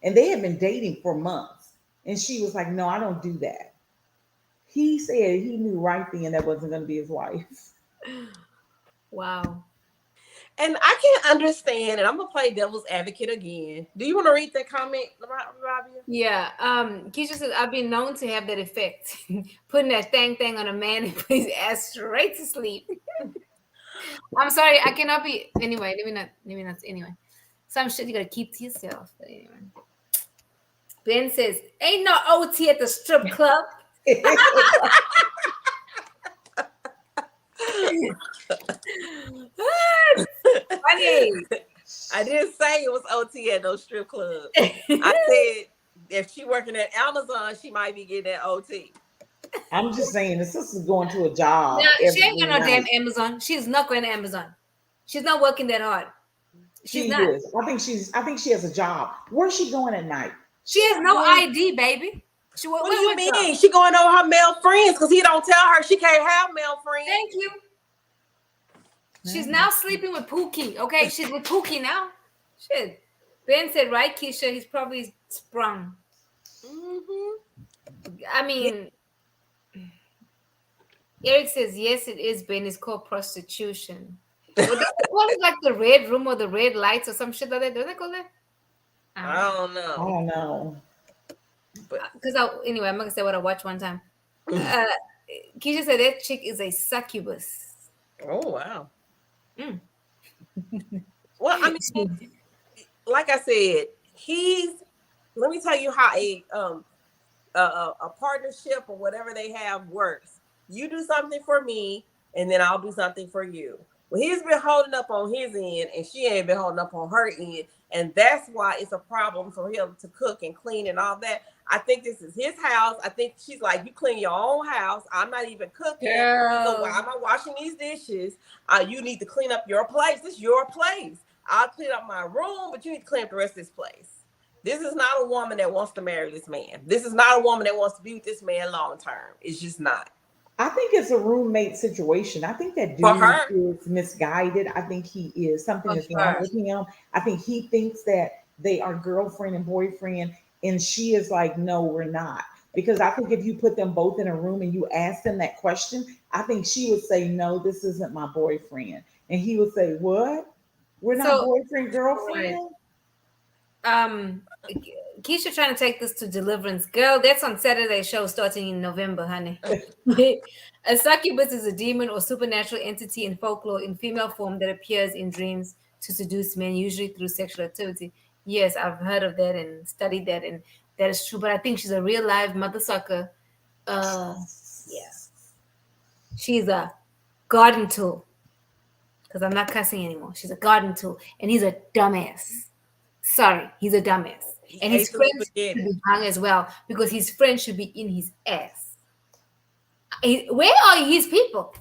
and they had been dating for months, and she was like, "No, I don't do that." He said he knew right then that wasn't going to be his wife. Wow. And I can't understand, and I'm gonna play devil's advocate again. Do you want to read that comment, Rabia? Yeah. Keisha says I've been known to have that effect, putting that thang on a man and put his ass straight to sleep. I'm sorry, I cannot be. Anyway, let me not. Anyway, some shit you gotta keep to yourself. But anyway, Ben says, "Ain't no OT at the strip club." Funny. I didn't say it was OT at no strip club. I said if she working at Amazon, she might be getting that OT. I'm just saying, the sister's going to a job Now she ain't every got no damn night. Amazon. She's not going to Amazon. She's not working that hard. She's She not. is. I think she's. I think she has a job. Where's she going at night? She has no ID, baby. She What do you what's up? mean? She going over her male friends because he don't tell her she can't have male friends. Thank you. She's now sleeping with Pookie. Okay, she's with Pookie now. Shit. Ben said, right, Keisha? He's probably sprung. I mean, Eric says, yes, it is, Ben. It's called prostitution. What do they call it, like the red room or the red lights or some shit like that? Do they call that? I don't I know. don't know. Because anyway, I'm not gonna say what I watched one time. Keisha said that chick is a succubus. Oh wow. Mm. Well, I mean, like I said, he's. Let me tell you how a partnership or whatever they have works. You do something for me, and then I'll do something for you. Well, he's been holding up on his end, and she ain't been holding up on her end, and that's why it's a problem for him to cook and clean and all that. I think this is his house. I think she's like, you clean your own house. I'm not even cooking. So why am I washing these dishes? You need to clean up your place. This is your place. I'll clean up my room, but you need to clean up the rest of this place. This is not a woman that wants to marry this man. This is not a woman that wants to be with this man long term. It's just not. I think it's a roommate situation. I think that For dude her. is misguided. I think he is. Something For is wrong sure. with him. I think he thinks that they are girlfriend and boyfriend, and she is like, no, we're not. Because I think if you put them both in a room and you ask them that question, I think she would say, no, this isn't my boyfriend. And he would say, what? We're not So, boyfriend, right. girlfriend? Keisha trying to take this to Deliverance. Girl, that's on Saturday show starting in November, honey. A succubus is a demon or supernatural entity in folklore in female form that appears in dreams to seduce men, usually through sexual activity. Yes, I've heard of that and studied that, and that is true. But I think she's a real live mother sucker. Yeah, she's a garden tool. Because I'm not cussing anymore. She's a garden tool, and he's a dumbass. Sorry, he's a dumbass. He And his hastily friends should spaghetti. be hung as well because his friends should be in his ass. Where are his people?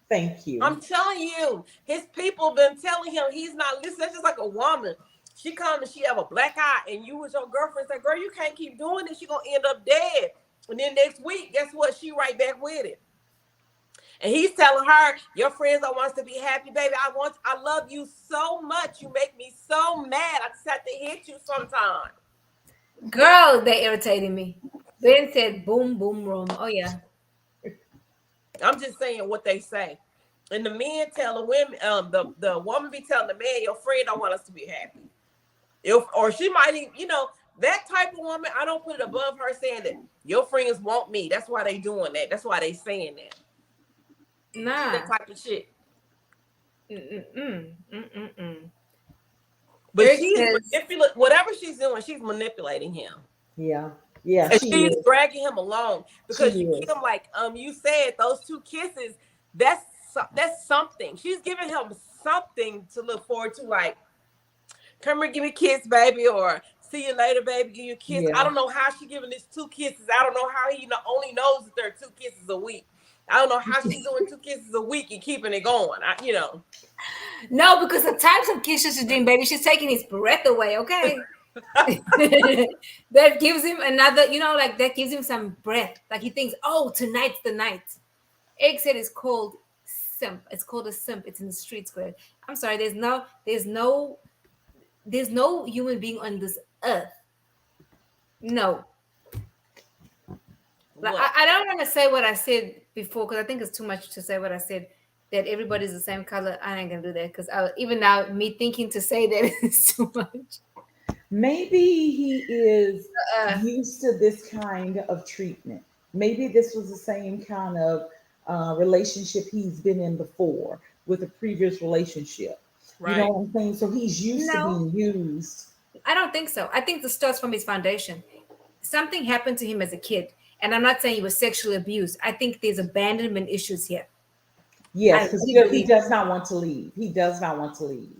Thank you. I'm telling you, his people been telling him he's not listening. That's just like a woman. She come and she have a black eye, and you with your girlfriend say, "Girl, you can't keep doing this. You're gonna end up dead." And then next week, guess what? She right back with it. And he's telling her, "Your friends don't want us to be happy, baby. I love you so much. You make me so mad. I just have to hit you sometime." Girl, they irritating me. Ben said, "Boom, boom, room." Oh yeah. I'm just saying what they say. And the men tell the women, the woman be telling the man, "Your friend don't want us to be happy." Or she might even, that type of woman, I don't put it above her saying that your friends want me. That's why they doing that. That's why they saying that. Nah. That type of shit. Mm-mm. But Eric she's says, whatever she's doing, she's manipulating him. Yeah. Yeah, And she she's is. dragging him along because She is. Kim, like you said, those 2 kisses, that's something. She's giving him something to look forward to, like, "Come here, give me a kiss, baby," or "See you later, baby, give you a kiss." I Yeah. don't know how she giving this 2 kisses. I don't know how he only knows that there are 2 kisses a week. I don't know how she's doing 2 kisses a week and keeping it going. no, because the types of kisses she's doing, baby, she's taking his breath away, okay? That gives him another, like that gives him some breath. Like he thinks, oh, tonight's the night. Egg said it's called simp. It's called a simp. It's in the streets, girl. I'm sorry, there's no human being on this earth. No. Like, I don't want to say what I said before because I think it's too much to say what I said, that everybody's the same color. I ain't gonna do that because even now me thinking to say that is too much. Maybe he is Uh, used to this kind of treatment. Maybe this was the same kind of relationship he's been in before with a previous relationship. You know Right. what I'm saying? So he's used to no, being used. I don't think so. I think it starts from his foundation. Something happened to him as a kid, and I'm not saying he was sexually abused. I think there's abandonment issues here. Yes, I because really he believe. does not want to leave. He does not want to leave.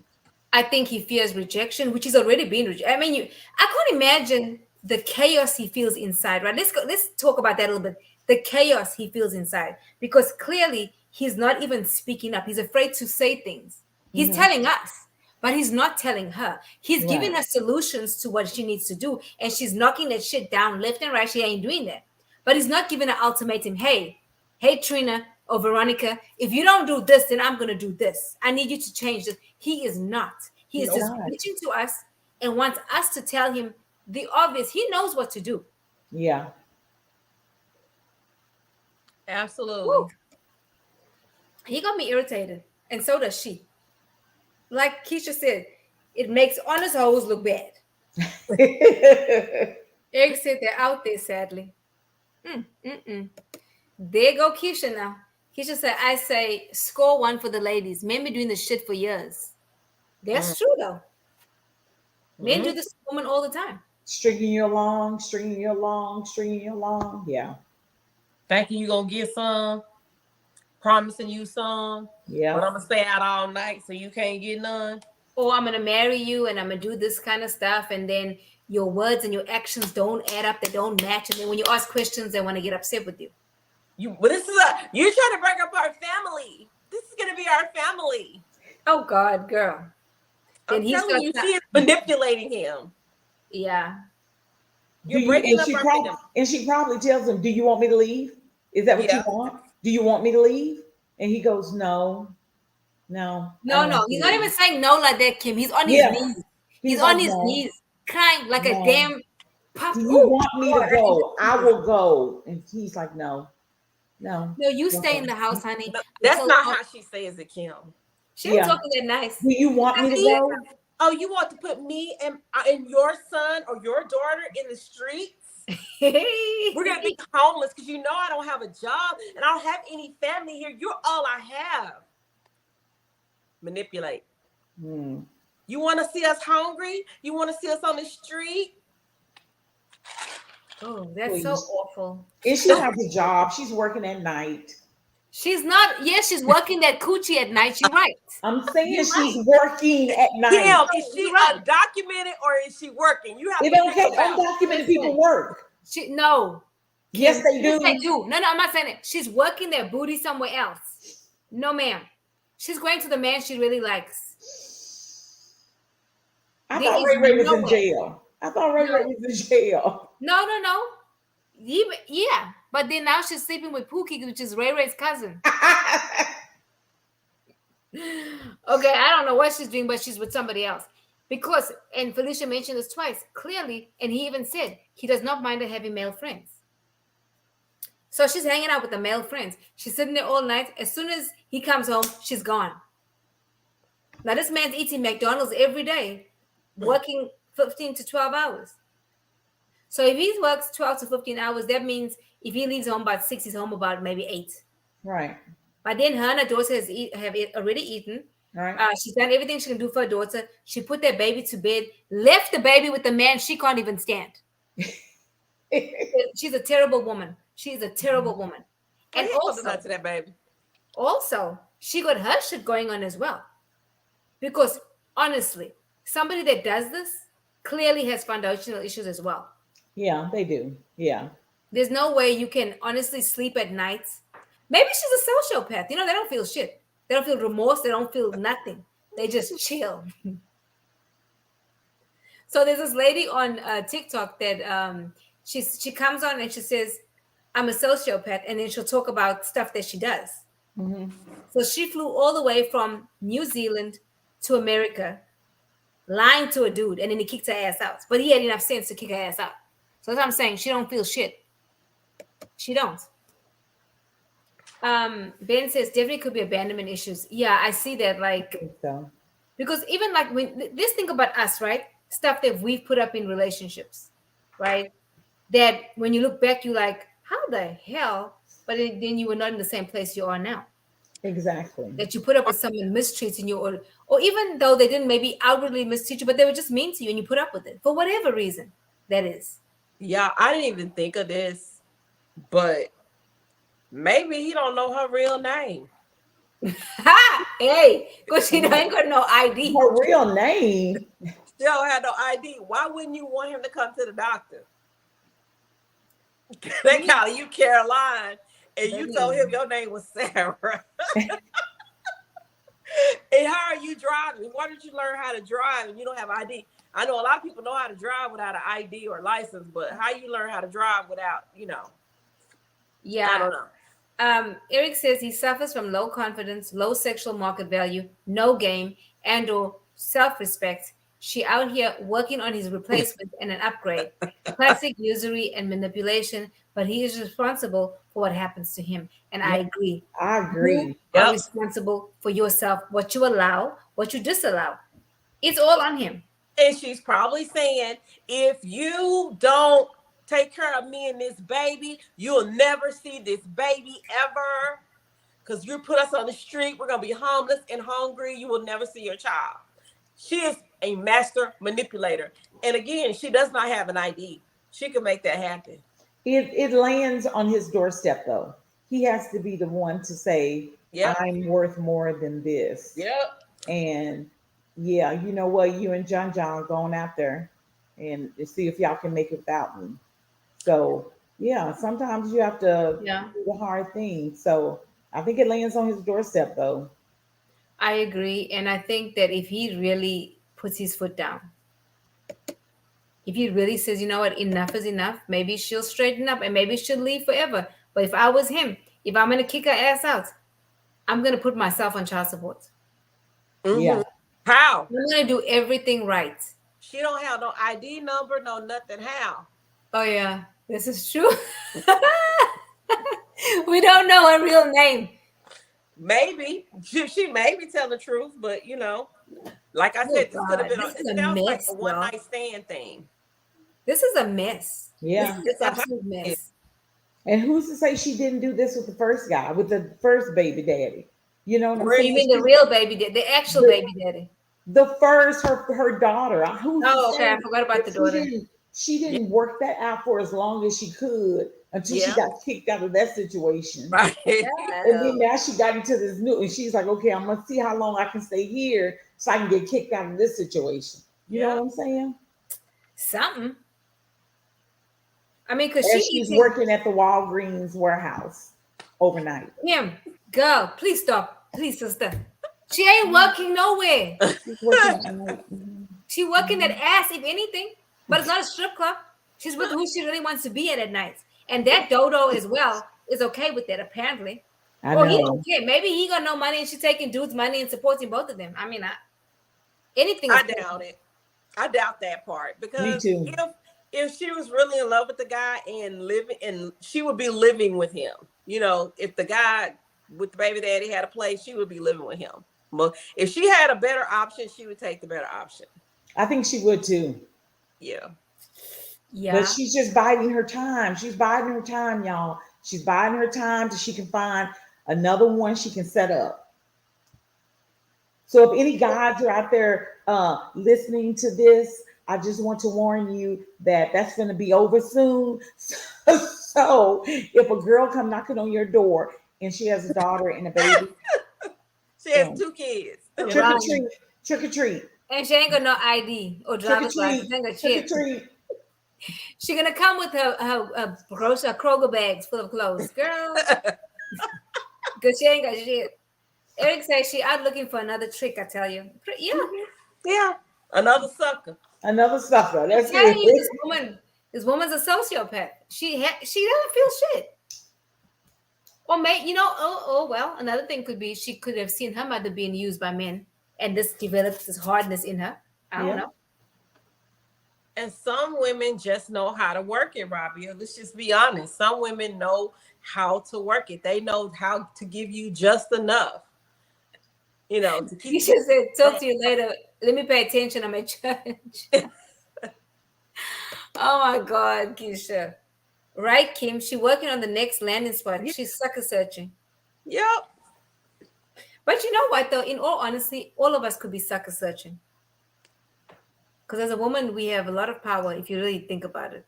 I think he fears rejection, which is already being rejected. I mean, I can't imagine the chaos he feels inside, right? Let's talk about that a little bit. The chaos he feels inside, because clearly he's not even speaking up. He's afraid to say things. He's Hmm. telling us, but he's not telling her. He's giving Right. her solutions to what she needs to do, and she's knocking that shit down left and right. She ain't doing that. But he's not giving an ultimatum. Hey, Trina or Veronica, if you don't do this, then I'm going to do this. I need you to change this. He is not. He is He's just not. reaching to us and wants us to tell him the obvious. He knows what to do. Yeah. Absolutely. Woo. He got me irritated, and so does she. Like Keisha said, it makes honest hoes look bad. Eric said they're out there, sadly. Mm. There go Keisha now. Keisha said, I say, score 1 for the ladies. Men be doing this shit for years. That's true, though. Men do Mm-hmm. this to women all the time. Stringing you along, stringing you along, stringing you along. Yeah. Thinking you gonna get some, promising you some, but Yeah. I'm gonna stay out all night so you can't get none. Or I'm going to marry you and I'm going to do this kind of stuff. And then your words and your actions don't add up. They don't match. And then when you ask questions, they want to get upset with you. But you're trying to break up our family. This is gonna be our family. Oh, God, girl. Then I'm he's telling got you, that. she is manipulating him. Yeah. Do You're you breaking up our family. and she probably tells him, "Do you want me to leave? Is that what you Yeah. want? Do you want me to leave?" And he goes, "No, no, I don't No. want He's you to not even leave." saying no like that, Kim. He's on his Yeah. knees. He's He's like, on his "No, knees, crying like a no. damn pup. Do you Oh, want me to God. go? I will go." And he's like, "No, no, No, you stay in okay. the house, honey, No, that's until not how she says it, Kim. she ain't Yeah. talking that nice. Do you want me to Me? go?" Oh, you want to put me and your son or your daughter in the streets? We're gonna be homeless because I don't have a job and I don't have any family here. You're all I have. Manipulate. Hmm. You want to see us hungry? You want to see us on the street? Oh, that's so Please. awful. And she has a job. She's working at night. She's not, yes, she's working that coochie at night. You're right. I'm saying You're she's right. working at night. Kim, is she You're right. undocumented or is she working? You have They to don't pick a take battle. undocumented people Listen, work. no, Yes, Kim. they Yes, they do. do. No, I'm not saying it. She's working their booty somewhere else. No, ma'am. She's going to the man she really likes. I There thought is Ray Ray was no in way. jail. I thought Ray Ray No, was in jail. no, no, no. Yeah, but then now she's sleeping with Pookie, which is Ray Ray's cousin. Okay, I don't know what she's doing, but she's with somebody else. Because, and Felicia mentioned this twice, clearly, and he even said he does not mind her having male friends. So she's hanging out with the male friends. She's sitting there all night. As soon as he comes home, she's gone. Now, this man's eating McDonald's every day, working 15 to 12 hours. So if he works 12 to 15 hours, that means if he leaves home about 6, he's home about maybe 8. Right. But then her and her daughter have already eaten. Right. She's done everything she can do for her daughter. She put their baby to bed, left the baby with the man she can't even stand. She's a terrible woman. She's a terrible woman. And also, to that baby. also, she got her shit going on as well. Because honestly, somebody that does this clearly has foundational issues as well. Yeah, they do. Yeah. There's no way you can honestly sleep at night. Maybe she's a sociopath. You know, they don't feel shit. They don't feel remorse. They don't feel nothing. They just chill. So there's this lady on TikTok that she comes on and she says, "I'm a sociopath," and then she'll talk about stuff that she does. Mm-hmm. So she flew all the way from New Zealand to America, lying to a dude, and then he kicked her ass out. But he had enough sense to kick her ass out. So that's what I'm saying. She don't feel shit. She don't. Ben says definitely could be abandonment issues. Yeah, I see that. Like, So because even like when this think about us, right? Stuff that we've put up in relationships, right? That when you look back, you like, how the hell? But then you were not in the same place you are now. exactly. That you put up with someone mistreating you, or even though they didn't maybe outwardly mistreat you, but they were just mean to you, and you put up with it for whatever reason that is. Yeah, I didn't even think of this, but maybe he don't know her real name. Ha! Hey, because she ain't got no ID. Her real name. She don't have no ID. Why wouldn't you want him to come to the doctor? They call you Caroline, and you told him your name was Sarah. And how are you driving? Why did you learn how to drive and you don't have ID? I know a lot of people know how to drive without an ID or license, but how you learn how to drive without, Yeah. I don't know. Eric says he suffers from low confidence, low sexual market value, no game, and or self-respect. She out here working on his replacement and an upgrade. Classic usury and manipulation, but he is responsible for what happens to him. And I agree. I You agree. are responsible for yourself, what you allow, what you disallow. It's all on him. And she's probably saying, if you don't take care of me and this baby, you'll never see this baby ever. Because you put us on the street, we're going to be homeless and hungry. You will never see your child. She is a master manipulator. And again, she does not have an ID. She can make that happen. It lands on his doorstep though. He has to be the one to say, I'm worth more than this. Yep. And yeah, you know what? You and John going out there and see if y'all can make it without me. So yeah, sometimes you have to do the hard thing. So I think it lands on his doorstep though. I agree. And I think that if he really puts his foot down, if he really says, you know what, enough is enough, maybe she'll straighten up and maybe she'll leave forever. But if I was him, if I'm going to kick her ass out, I'm going to put myself on child support. Mm-hmm. Yeah. How? I'm going to do everything right. She don't have no ID number, no nothing. How? Oh, yeah. This is true. We don't know her real name. Maybe. She may be telling the truth, but, like I said, this could have been it sounds like a one-night stand thing. This is a mess. Yeah. It's an absolute mess. And who's to say she didn't do this with the first guy, with the first baby daddy? You know what I'm saying? You mean the real baby daddy, the actual baby daddy? The first, her daughter. Okay, I forgot about the daughter. She didn't work that out for as long as she could until she got kicked out of that situation. Right. And then now she got into this new, and she's like, okay, I'm gonna see how long I can stay here so I can get kicked out of this situation. You know what I'm saying? Something. I mean, because she's working at the Walgreens warehouse overnight. Girl, please stop. Please, sister. She ain't working nowhere. She's working at night. Mhm. She working that Mhm. ass, if anything. But it's not a strip club. She's with who she really wants to be at nights. And that dodo as well is okay with that, apparently. I Or he don't know. care. Maybe he got no money and she's taking dude's money and supporting both of them. I mean, anything is I doubt possible. it. I doubt that part Me because too. if she was really in love with the guy and living and she would be living with him. You know, if the guy with the baby daddy had a place, she would be living with him. Well, if she had a better option, she would take the better option. I think she would too. Yeah. But Yeah. she's just biding her time. She's biding her time, y'all. She's biding her time till she can find another one she can set up. So if any guys are out there listening to this, I just want to warn you that that's going to be over soon. So if a girl come knocking on your door and she has a daughter and a baby, She has boom, 2 kids. trick or Run. treat, trick or treat, And she ain't got no ID or trick or driver's license. treat, Ain't got trick or shit. treat. She gonna come with her grocery Kroger bags full of clothes, girl, because she ain't got shit. Eric says she out looking for another trick. I tell you, yeah, Yeah. Another sucker. Another sucker. I'm That's telling you, it. this woman's a sociopath. She doesn't feel shit. Or oh well, another thing could be she could have seen her mother being used by men, and this developed this hardness in her. I don't Yeah. know. And some women just know how to work it, Robbie. Let's just be honest. Some women know how to work it. They know how to give you just enough, to You keep you. should say, "Talk to you later. Let me pay attention. I'm at church." Oh my God, Keisha. Right, Kim? She working on the next landing spot. Yeah. She's sucker searching. Yep. But you know what, though? In all honesty, all of us could be sucker searching. Because as a woman, we have a lot of power if you really think about it.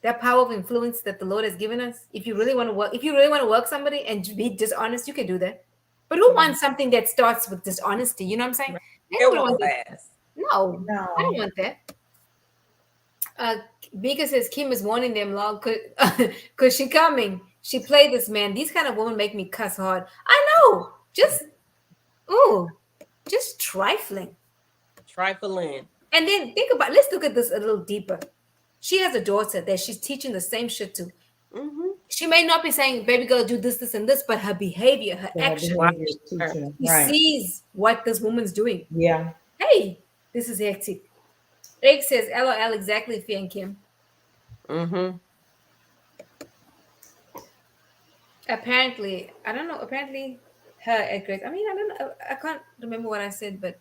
That power of influence that the Lord has given us. If you really want to work somebody and be dishonest, you can do that. But who Mhm. wants something that starts with dishonesty? You know what I'm saying? Right. Ain't It nobody won't want that. last. No, I don't No. want that. uh Mika says Kim is warning them long because she coming. She played this man. These kind of women make me cuss hard. I know. Oh, just trifling. Trifling. And then think about let's look at this a little deeper. She has a daughter that she's teaching the same shit to. Mm-hmm. She may not be saying, baby girl, do this, this, and this, but her behavior, her But her action, Watch behavior is her. teaching. she Right. sees what this woman's doing. Yeah. Hey, this is hectic. Egg says, LOL, exactly, Fee and Kim. Mm-hmm. Apparently, I don't know. Apparently, her at Grace. I mean, I don't know. I can't remember what I said, but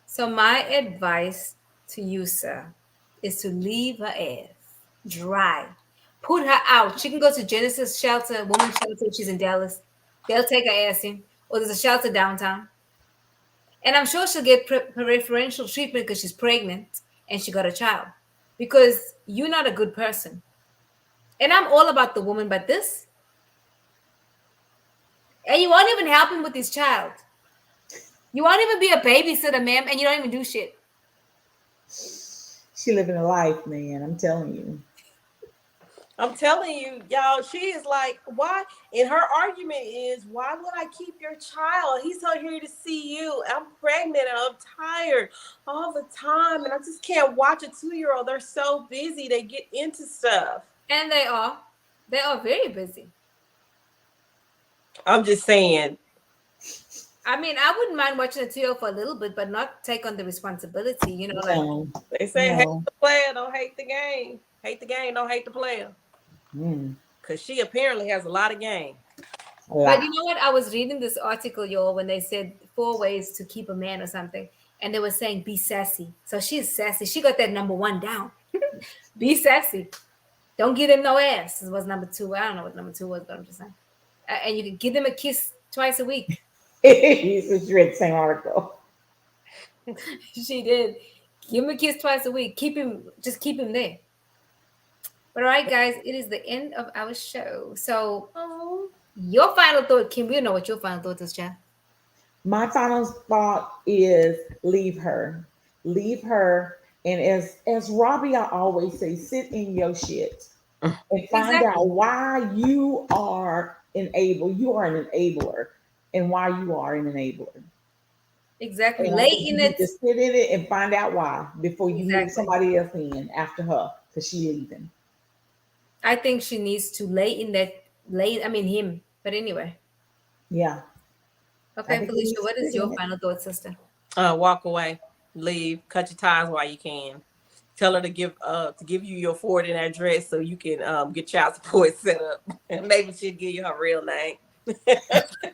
so my advice to you, sir, is to leave her ass dry. Put her out. She can go to Genesis Shelter, women's shelter. If she's in Dallas. They'll take her ass in. Or there's a shelter downtown. And I'm sure she'll get preferential treatment because she's pregnant and she got a child. Because you're not a good person. And I'm all about the woman, but this, and you won't even help him with his child. You won't even be a babysitter, ma'am, and you don't even do shit. She living a life, man. I'm telling you. I'm telling you, y'all, she is like, why? And her argument is, why would I keep your child? He's so here to see you. I'm pregnant and I'm tired all the time. And I just can't watch a 2-year-old. They're so busy. They get into stuff. And they are. They are very busy. I'm just saying. I mean, I wouldn't mind watching a 2 for a little bit, but not take on the responsibility, like No. They say hate No. the player, don't hate the game. Hate the game, don't hate the player. Mm. Because she apparently has a lot of game. A but lot. you know what? I was reading this article, y'all, when they said 4 ways to keep a man or something, and they were saying be sassy. So she's sassy. She got that number one down. Be sassy. Don't give them no ass. This was number two. I don't know what number two was, but I'm just saying. And you can give them a kiss twice a week. It's read the same article. She did. Give him a kiss twice a week. Just keep him there. But all right, guys, it is the end of our show. So, your final thought, Kim, we know what your final thought is, Jeff. My final thought is leave her. Leave her. And as Robbie, I always say, sit in your shit. and find out Exactly. why you are an enabler, and why you are an enabler. Exactly. And I Lay think in you need it. to sit in it and find out why before you move Exactly. somebody else in after her because she leaving. I think she needs to lay in that lay. I mean him. But anyway. Yeah, I Okay, think you need Felicia, to what is sit your in it. final thought, sister? Walk away, leave, cut your ties while you can. Tell her to give you your forwarding address so you can get child support set up, and maybe she'll give you her real name.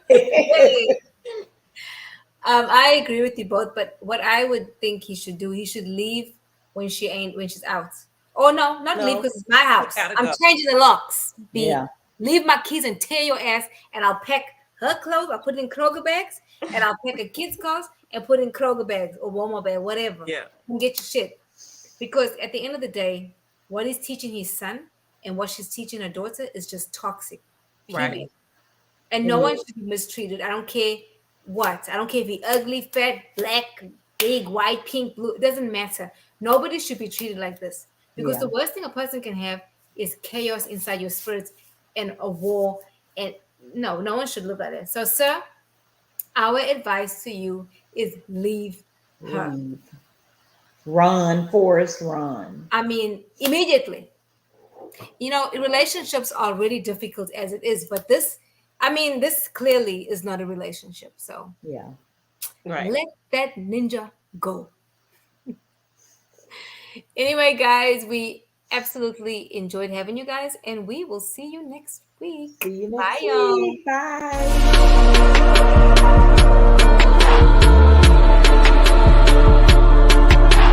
Hey, I agree with you both, but what I would think he should do, he should leave when she's out. Oh no, not leave No, because it's my she house. gotta I'm go. changing the locks. Yeah, B. Leave my keys and tear your ass, and I'll pack her clothes. I'll put it in Kroger bags, and I'll pack a kid's clothes and put it in Kroger bags or Walmart bag, whatever. Yeah, And get your shit. Because at the end of the day, what he's teaching his son and what she's teaching her daughter is just toxic. right. Period. And it no one is. should be mistreated. I don't care what. I don't care if he ugly, fat, black, big, white, pink, blue. It doesn't matter. Nobody should be treated like this. Because Yeah. the worst thing a person can have is chaos inside your spirits and a war. And no, no one should live like that. So, sir, our advice to you is leave her. Leave. Run, Forrest, run. I mean, immediately. Relationships are really difficult as it is, but this clearly is not a relationship. So Yeah. Right. let that ninja go. Anyway, guys, we absolutely enjoyed having you guys, and we will see you next week. See you Bye, next y'all. week. Bye.